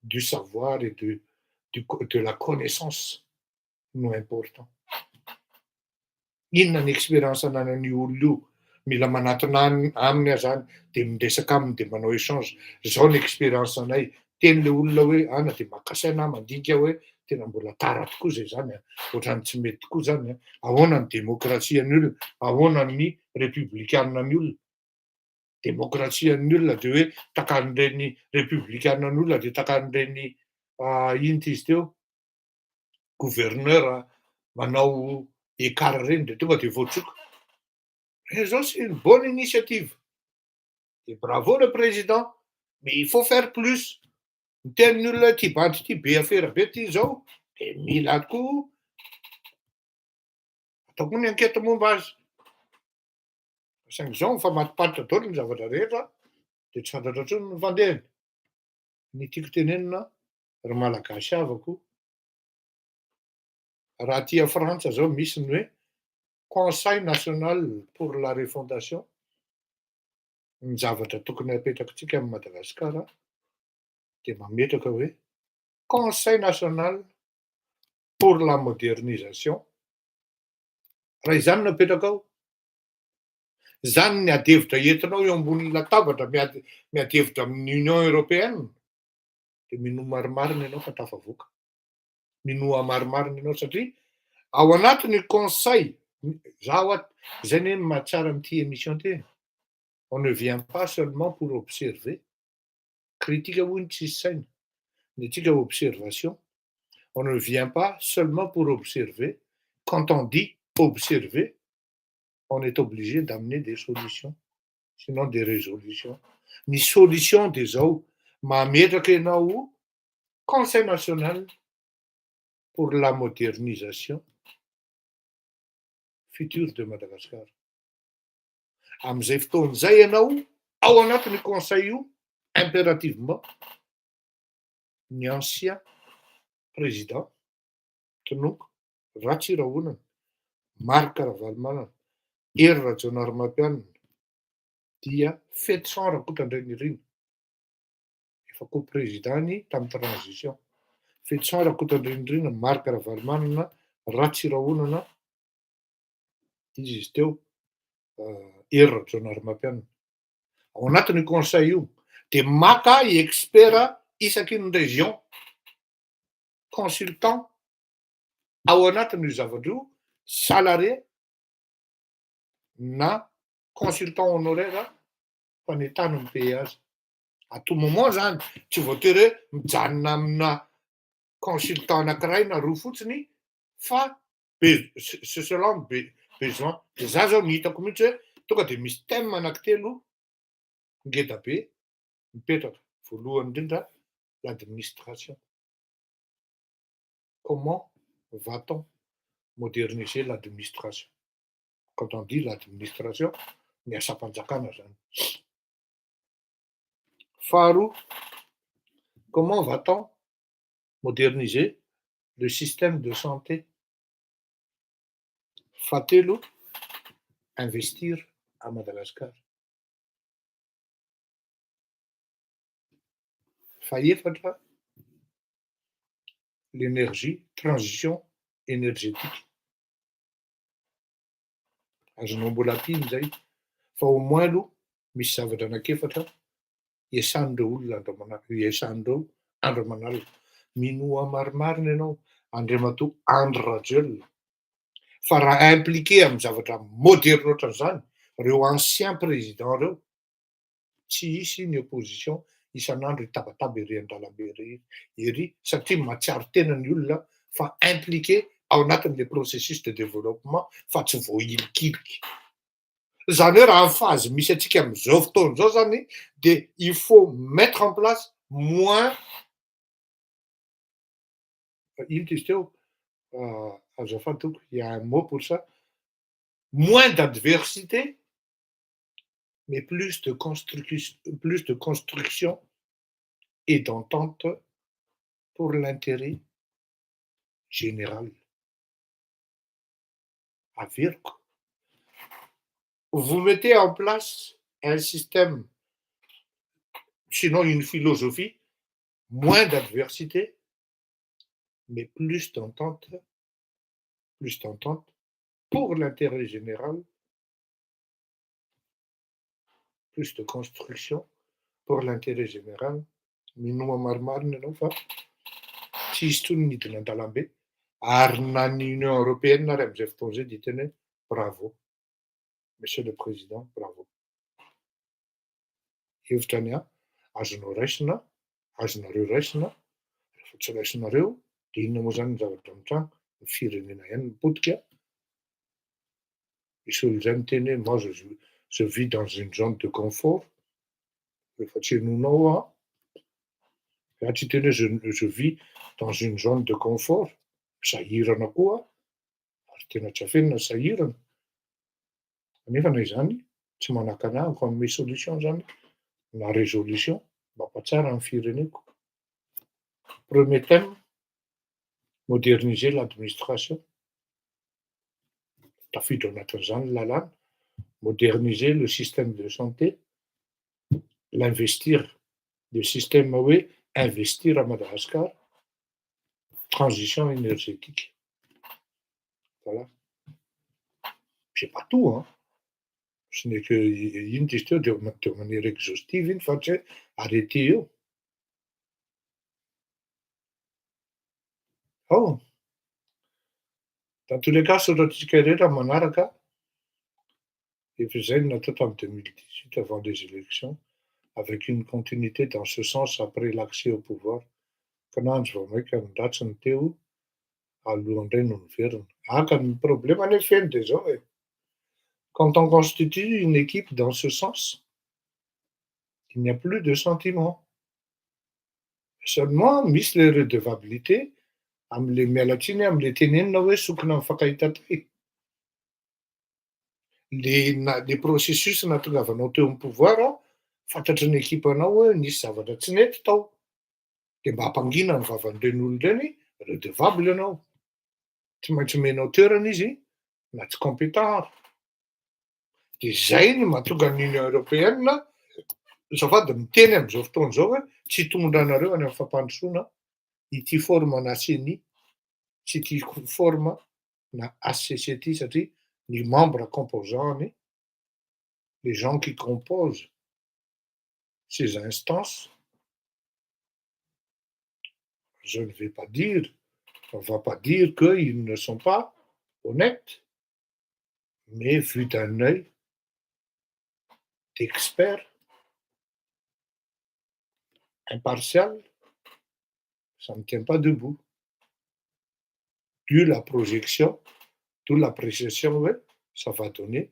S3: du savoir et de la connaissance no important. Inona ny expérience ananan'io olona io? Mila manatona aminy aho zany dia miresaka aminy dia manao échange. Zao ny expérience anay. Teny le olona hoe ana dia makasaina mandinika hoe tena mbola tara tokoa zay zany, ohatrany tsy mety tokoa zany. Ahoana ny démocratie-ny olona? Ahoana ny républicaine-ny olona? Démocratie-ny olona dia hoe takan'ireny républicaine-ny olona dia takan'ireny inona izy teo gouverneur manao écart reny dia tonga dia voatsoka. Et ça, c'est une bonne initiative. Et bravo le président, mais il faut faire plus. Miten'ny olona ty bandy ty be afera be ty zao dia mila koa ataoko ny enquête momba azy. Saingy zao mifamatipatitra daholo ny zavatra rehetra dia tsy fantatra intsony ny fandehany. Ny tiako tenenina ry malagasy havako, raha aty a Frantsa zao misy ny hoe Conseil national pour la refondation. Ny zavatra tokony hapetrakantsika amin'ny Madagasikara dia mametraka hoe Conseil national pour la modernisation. Raha izany no apetraka ao, zany ny ady hevitra entinao eo ambony latabatra miady hevitra amin'ny Union européenne dia mino marimarina ianao fa tafavoaka. Minoa marimarina ianao satria ao anatin'ny conseil, zay ny mahatsara amin'ity émission teny, on ne vient pas seulement pour observer. Kritika hoy ny tsisy saina. Ny antsika observation. On ne vient pas seulement pour observer. Quand on dit observer, on est obligé d'amener des solutions, sinon des résolutions. Ny solution dia zao, mametraka ianao Conseil national pour la modernisation future de Madagascar. Amin'izay fotoan'izay ianao ao anatin'ny conseil io, impérativement ny ancien président Tonoko Ratsirahonana, Marc Ravalomanana, Hery Rajaonarimampianina dia Fetsan Rakotandrenirina, efa koa président-ny tamin'ny transition. Fetsan Rakotandrenirina, Marc Ravalomanana, Ratsirahonana, izy teo Hery Rajaonarimampianina. Ao anatin'ny conseil io dia maka expert isaky ny région, consultant ao anatin'io zavatra io, salarié na consultant honoraire fa ny tany mipay azy. À tout moment zany, tsy voatery hoe mijanona amina consultant anankiray na roa fotsiny fa selon besoin. Dia za zao ny hitako mihitsy hoe tonga dia misy thème anankitelo ngeda be mipetraka. Voalohany indrindra, l'administration. Comment va-t-on moderniser l'administration? Quand on dit l'administration, ny asa-panjakana zany. Faharoa, comment va-t-on moderniser le système de santé? Fahatelo, investir à Madagascar. Fahaefatra, l'énergie, transition énergétique. Azonao mbola pino zay, fa au moins aloha misy zavatra anankefatra iasan'ireo olona iasan'ireo andro aman'alina. Minoa marimarina ianao, Andriamatoa Andry Rajoelina. Fa raha impliqué amin'ny zavatra moderna ohatran'izany, reo ancien président reo, tsy hisy ny opposition isan'andro hitabataba ery an-dalambe ery satria mahatsiaro tena ny olona fa impliqué ao anatin'le processus de développement fa tsy voahilikiliky. Zany hoe raha amin'ny phase misy antsika amin'izao fotoana izao zany dia il faut mettre en place moins ino izy teo azafady toko, il y a un mot pour ça, moins d'adversité mais plus de construction et d'entente pour l'intérêt général. Averiko. Vous mettez en place un système, sinon une philosophie, moins d'adversité, mais plus d'entente pour l'intérêt général, plus de construction pour l'intérêt général. Minoa marimarina ianao fa tsy hisy tsony nidina an-dalambe ary na ny Union européenne ary amin'izay fotoana izay dia tena hoe bravo, Monsieur le Président, bravo. Hevitrany ahy, azonao raisina, azonareo raisina, rehefa tsy raisinareo dia inona moa zany ny zavatra mitranga? Ny firenena ihany mipotika. Misy olo zay miteny hoe moi je vis dans une zone de confort. Rehefa tsy henoinao aho, raha tsy teny hoe je vis dans une zone de confort, sahirana koa ary tena tsy afenina sahirana. Nefa na izany tsy manaka anahy ko hanome solution zany na résolution mba hampatsara ny fireneko. Premier thème, moderniser l'administration. Tafiditra ao anatin'izany ny lalàna, moderniser le système de santé, l'investir, le système hoe investir à Madagascar, transition énergétique. Voilà. C'est pas tout, hein. Ce n'est que ino izy teo de manière exhaustive iny fa tsy hoe arrêté eo. Oh, dans tous les cas, soratsika irery raha manaraka, efa izay no natao tamin'ny 2018 avant les élections, avec une continuité dans ce sens après l'accès au pouvoir. Kananjy vao maika nidratsiny teo alohandray no niverina. Haka ny problème anefa feno dia zao e. Quand on constitue une équipe dans ce sens, il n'y a plus de sentiments. Seulement, misy le redevabilité amin'le mialatsiny amin'le tenenina hoe sokina mifankahita-tay. Le processus nahatongavanao teo amin'ny pouvoir, fantatry ny ekipanao hoe nisy zavatra tsy nety tao. Dia mba hampangina ny vavan'ireny olona ireny, redevable ianao. Tsy maintsy omenao toerana izy na tsy compétent ary. Dia zay no mahatonga ny Union européenne azafady miteny amin'izao fotoana izao hoe tsy hitondra anareo any amin'ny fampandrosoana ity forme na CENI, tsy ity forme na HCCT satria les membres composants, les gens qui composent ces instances, je ne vais pas dire, on ne va pas dire qu'ils ne sont pas honnêtes, mais vu d'un œil d'expert, impartial, ça ne tient pas debout. D'où la projection, d'où l'appréciation, ouais, ça va donner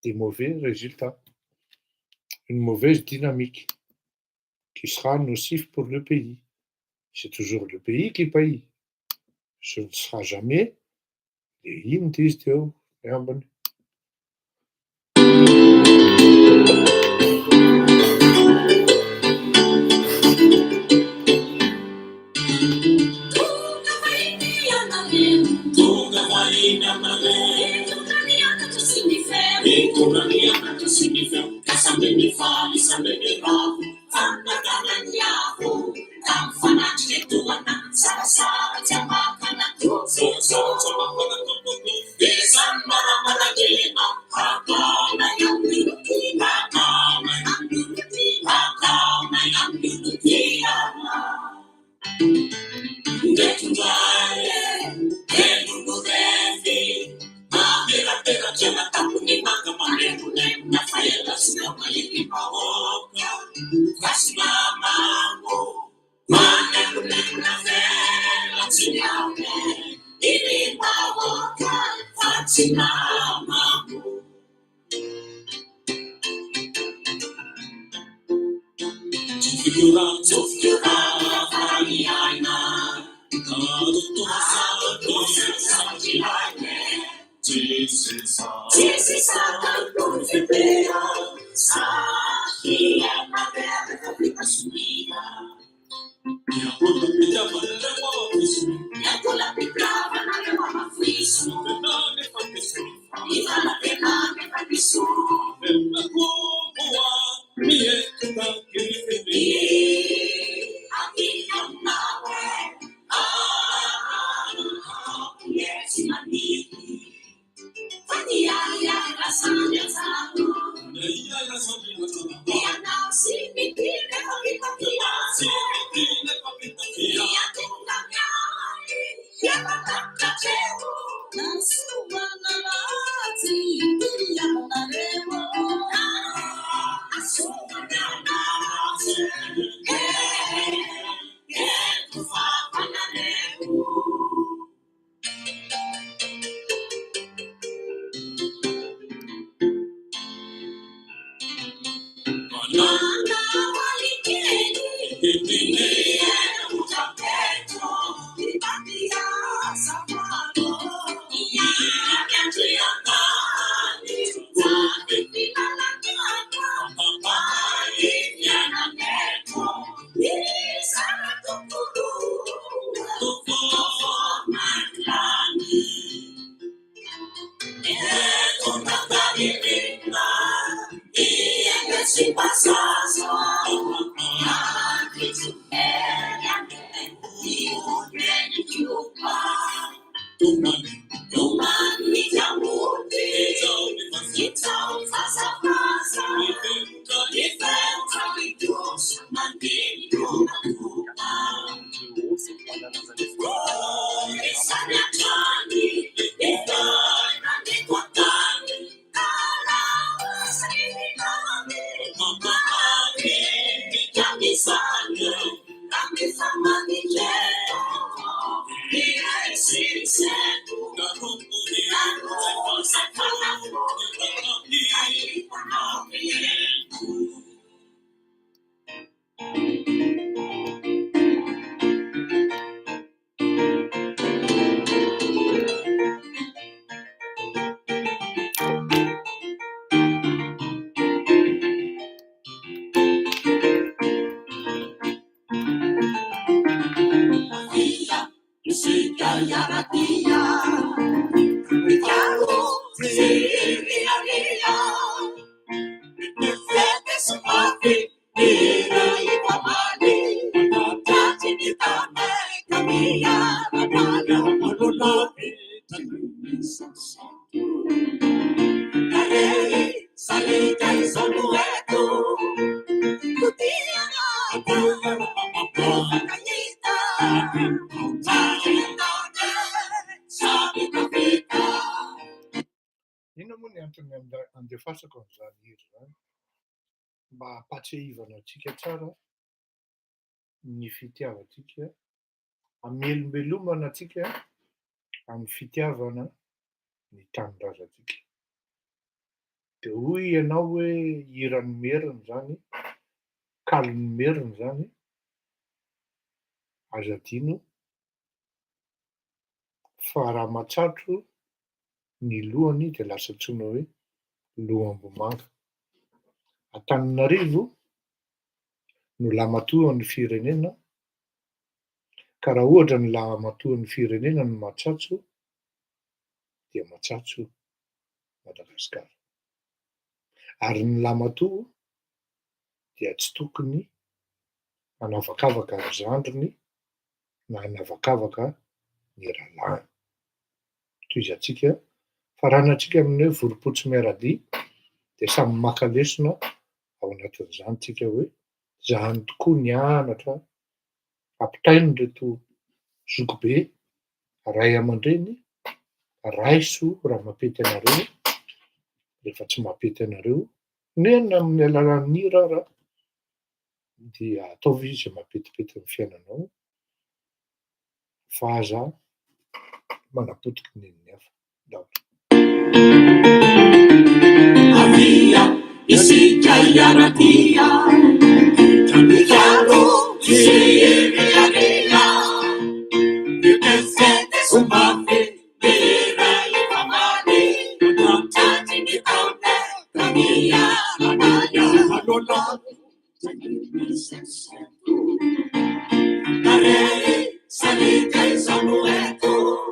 S3: des mauvais résultats, une mauvaise dynamique qui sera nocive pour le pays. C'est toujours le pays qui paye. Ce ne sera jamais les individus. Ino moa ny antony andefasako an'izany hira zany? Mba hampatsehivana antsika tsara ny fitiavantsika, hamelombelomana antsika amin'ny fitiavana ny tanindrazantsika. dia hoy ianao hoe hiran'ny merina zany, kaliny merina zany, azo adino fa raha matsatro ny lohany dia lasa antsoina hoe loham-bomanga. Antananarivo no lamatoan'ny firenena, ka raha ohatra ny lamatoan'ny firenena no matsatso dia matsatso Madagasikara. Ary ny lamatoa dia tsy tokony hanavakavaka ny zandriny na hanavakavaka ny rahalahy. Toy izy antsika faranantsika amin'ny hoe vorompotsy miaradia dia samy maka lesona ao anatin'izany tsika hoe zany tokoa ny anatra ampitaino reto zokibe, ray aman-dreny, raiso raha mampety anareo, rehefa tsy mampety anareo neny amin'ny alalan'ny hira ara dia ataovy izy mampetipety ny fiainanao fa aza manapotiky neny hafa.
S4: Avia isika iaradia Tamikano Sieria Nipesete Sumbafe Mira Ifamani Tati ni Aune Kamia Anaya Manola Tanibisensetu Narei Salite Samueto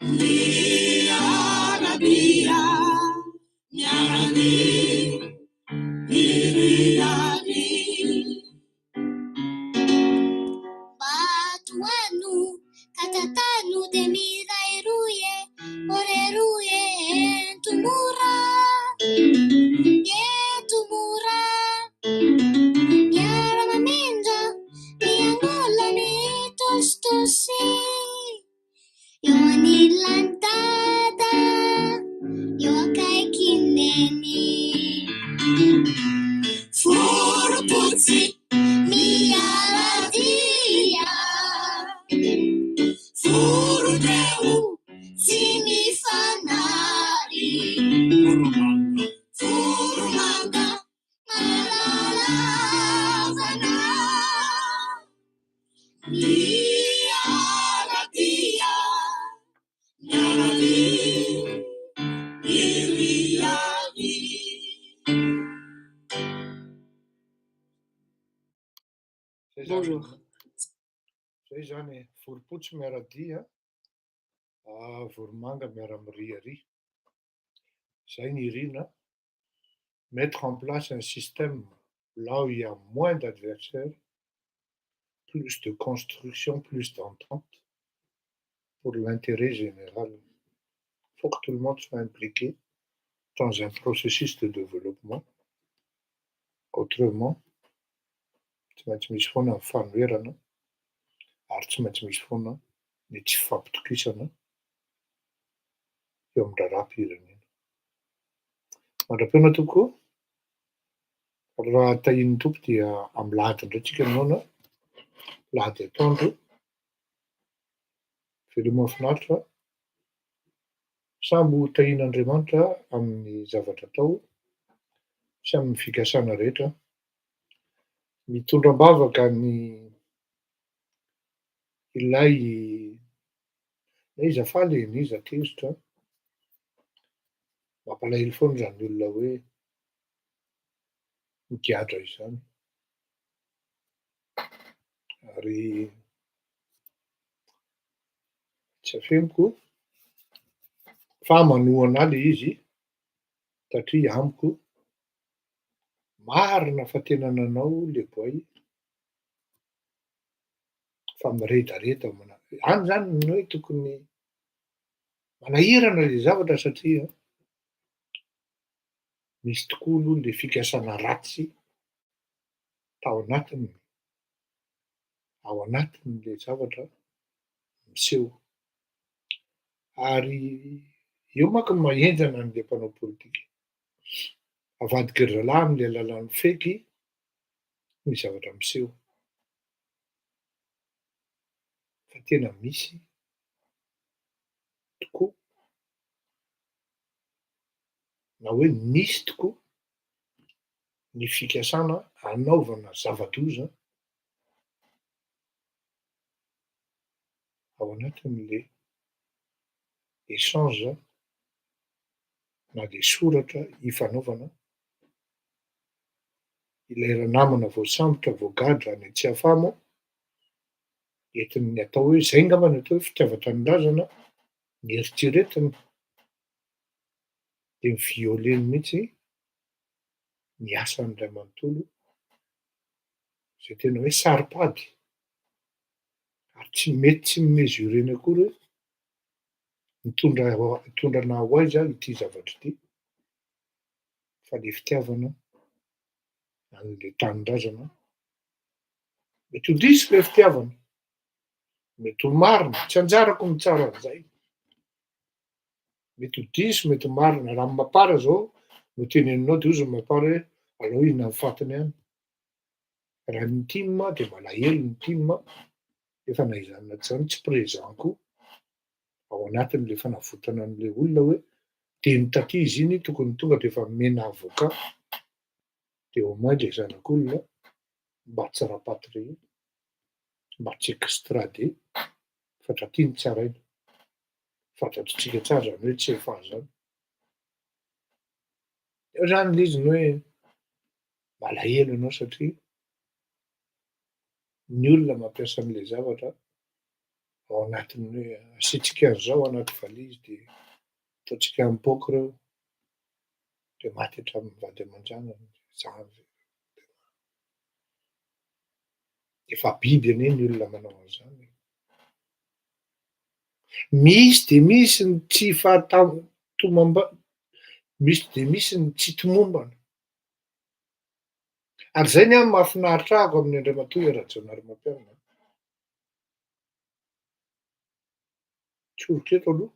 S4: Miarabia, miarani, miriani. Batuanu, katatanu de mirairuye, oreruye, tumura, tumura. Miaramaminja, miangola ni tostosi. Yoni lantada, yokai kineni. Furuputsi, miaradia. Furudeu, simifanari. Furumanga, malalavana. Miaradia, miaradi, miriadi.
S5: Bonjour.
S1: Zay zany foropotsy miaradia, voromanga miara-miriary. Zay ny irina. Mettre en place un système là où il y a moins d'adversaires, plus de construction, plus d'entente, pour l'intérêt général. Il faut que tout le monde soit impliqué dans un processus de développement. Autrement, tsy maintsy misy foana ny fanoherana, ary tsy maintsy misy foana ny tsy fampitokisana eo amin'ny raharaham-pirenena. Mandra-piona tokoa, raha tahin'ny tompo dia amin'ny lahady indray tsika noana, lahady atoandro, veloma mahafinaritra, samby ho tahin'Andriamanitra amin'ny zavatra atao sy amin'ny fikasana rehetra. Mitondram-bavaka ny ilay iza faly niza tezitra, mampalahelo foana zany olona hoe migadra izany. Ary tsy afeniko fa manohana le izy satria amiko marina fa tena nanao le boay fa miredareda any zany ny hoe tokony manahirana le zavatra satria misy tokoa aloha le fikasana ratsy ao anatin'le zavatra miseho. Ary io manko no mahenjana an'le mpanao politika. Avadiky ry zalahy amin'le alalan'ny feky ny zavatra miseho. Fa tena misy tokoa, na hoe misy tokoa ny fikasana anaovana zava-doza ao anatin'le échange na de soratra ifanaovana. Ilay ranamana voasambotra voagadra any Tsiafamo entin'ny atao hoe zay angamba ny atao hoe fitiava-tanindrazana, ny eritreretiny de mi-violer mihitsy ny asan'ray manontolo zay tena hoe saripady, ary tsy mety tsy mi-mesurena akory hoe mitondrana ho aiza ity zavatra ity, fa le fitiavana an'le tanindrazana. Mety ho diso le fitiavana, mety ho marina, tsy anjarako mitsara an'izay. Mety ho diso, mety ho marina. Raha ny mampara zao no teneninao de ozy ny mampara hoe alao inona ny fatiny any. Raha ny intima de malahelo ny intima, efa nahaizana zany tsy présent koa ao anatin'le fanavotana an'le olona hoe teny taty izy iny tokony tonga de efa mena avocat de au moins le zanak'olona mba tsy rapatrié, mba tsy extradé, fatra ty ny tsaraina. Fantatritsika tsara zany hoe tsy efa zany. Eo zany le izy ny hoe malahelo anao satria ny olona mampiasa an'le zavatra ao anatin'ny hoe asiantsika an'izao anaty valizy dia ataontsika mipaoky ireo dia maty hatramin'ny vady aman-janany zavy. Efa biby anie ny olona manao an'izany. Misy dia misy ny tsy misy dia misy ny tsy tomombana. Ary zay ny amin'ny mahafinaritra ahako amin'ny Andriamatoa Rajaonarimampianina. Tsoroko eto aloha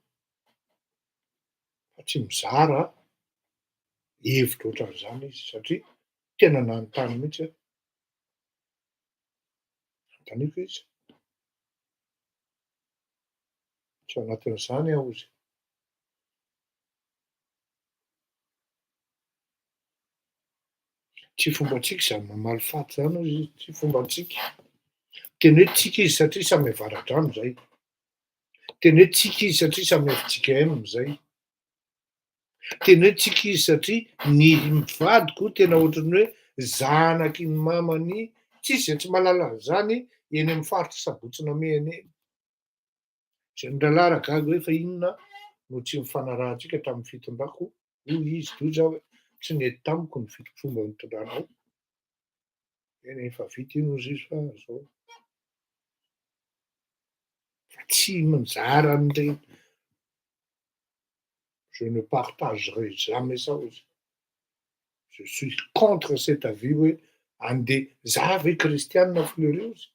S1: fa tsy mizara hevitra ohatran'izany izy satria tena nanontany mihitsy aho. Anontaniako izy. Tsy ao anatin'izany aho ozy. Tsy fombantsika izany mamaly faty izany ozy izy, tsy fombantsika. Teny hoe tsika izy satria samy avara-drano zay. Teny hoe tsika izy satria samy FJKM zay. Teny hoe tsika izy satria ny mivadiko tena ohatran'ny hoe zanaky ny mamany, tsisy izay tsy mahalala an'izany eny amin'ny faritra Sabotsy Namehana eny. Zay nirahalahy Ragagy hoe fa inona no tsy mifanarahantsika tamin'ny fitondrako, hoy izy doza hoe tsy nety tamiko ny fomba nitondranao. Eny efa vita iny ozy izy fa zao. Fa tsy mizara an'ireny. Je ne partagerai jamais ça ozy. Je suis contre cet avis hoe andeha za ve kristianina Fleury ozy.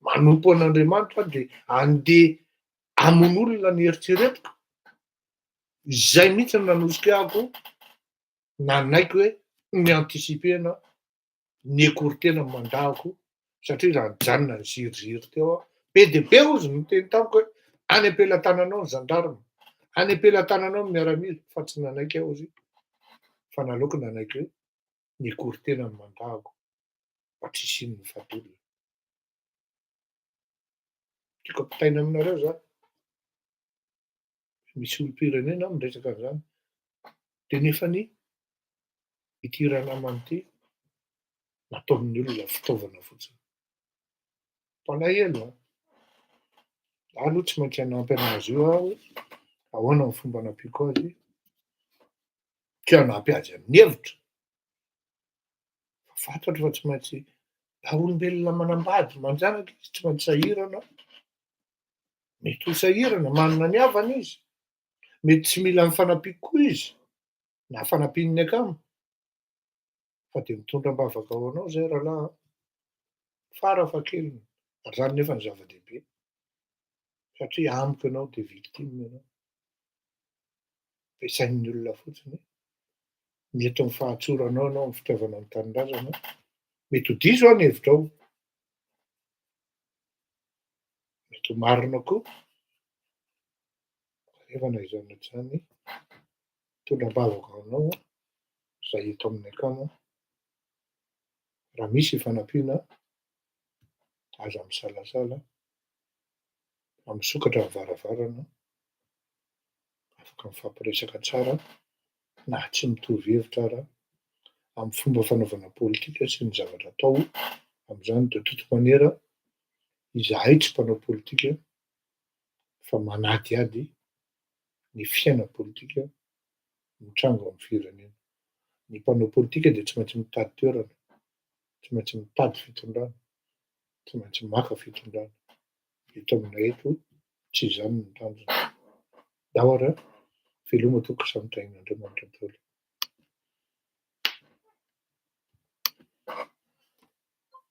S1: Manompo an'Andriamanitra dia andeha hamono olona ny eritreretiko. Zay mihitsy no nanosika ahako nanaiky hoe ni-anticipena, niekorotena mandahako satria raha nijanona ny ziriziry teo aho. Be dia be ozy no niteny tamiko hoe any am-pelantananao ny zandarima, any am-pelantananao ny miaramila, fa tsy nanaiky aho ozy. Fa naleoko nanaiky hoe niekorotena ny mandahako mba tsy hisian'ny fadolona. Tiako ampitaina aminareo zany. Misy olom-pirenena miresaka an'izany. Dia nefany ity ranamany ity nataon'ny olona fitaovana fotsiny. Mpalahelo. Izaho aloha tsy maintsy hanampy anazy io aho hoe ahoana ny fomba hanampiko azy. Tsy hanampy azy amin'ny hevitra. Fantatro fa tsy maintsy raha olombelona manambady manjanaka izy tsy maintsy sahirana. Mety ho sahirana, manana ny havany izy. Mety tsy mila ny fanampiko koa izy, na fanampiany akamo. Fa dia mitondram-bavaka ho anao zay rahalahy. Farafahakeliny. Ary zany nefa ny zava-dehibe. Satria amiko ianao dia victime ianao. Ampiasain'ny olona fotsiny. Mety ho fahatsoranao ianao amin'ny fitaovana ny tanindrazana. Mety ho diso aho ny hevitrao. Mety ho marina koa. Rehefa nahaizana an'izany, mitondram-bavaka ho anao izay eto amin'ny akamo. Raha misy fanampiana, aza misalasala, misokatra ny varavarana, afaka mifampiresaka tsara, na tsy mitovy hevitra ara, amin'ny fomba fanaovana politika sy ny zavatra atao. Amin'izany de toute manière, izahay tsy mpanao politika fa manadihady ny fiaina politika mitrango amin'ny firenena. Ny mpanao politika dia tsy maintsy mitady toerana, tsy maintsy mitady fitondrana, tsy maintsy maka fitondrana. Eto aminay eto tsy izany ny tanjona. Dahora veloma tokoa samy tahin'Andriamanitra daholo.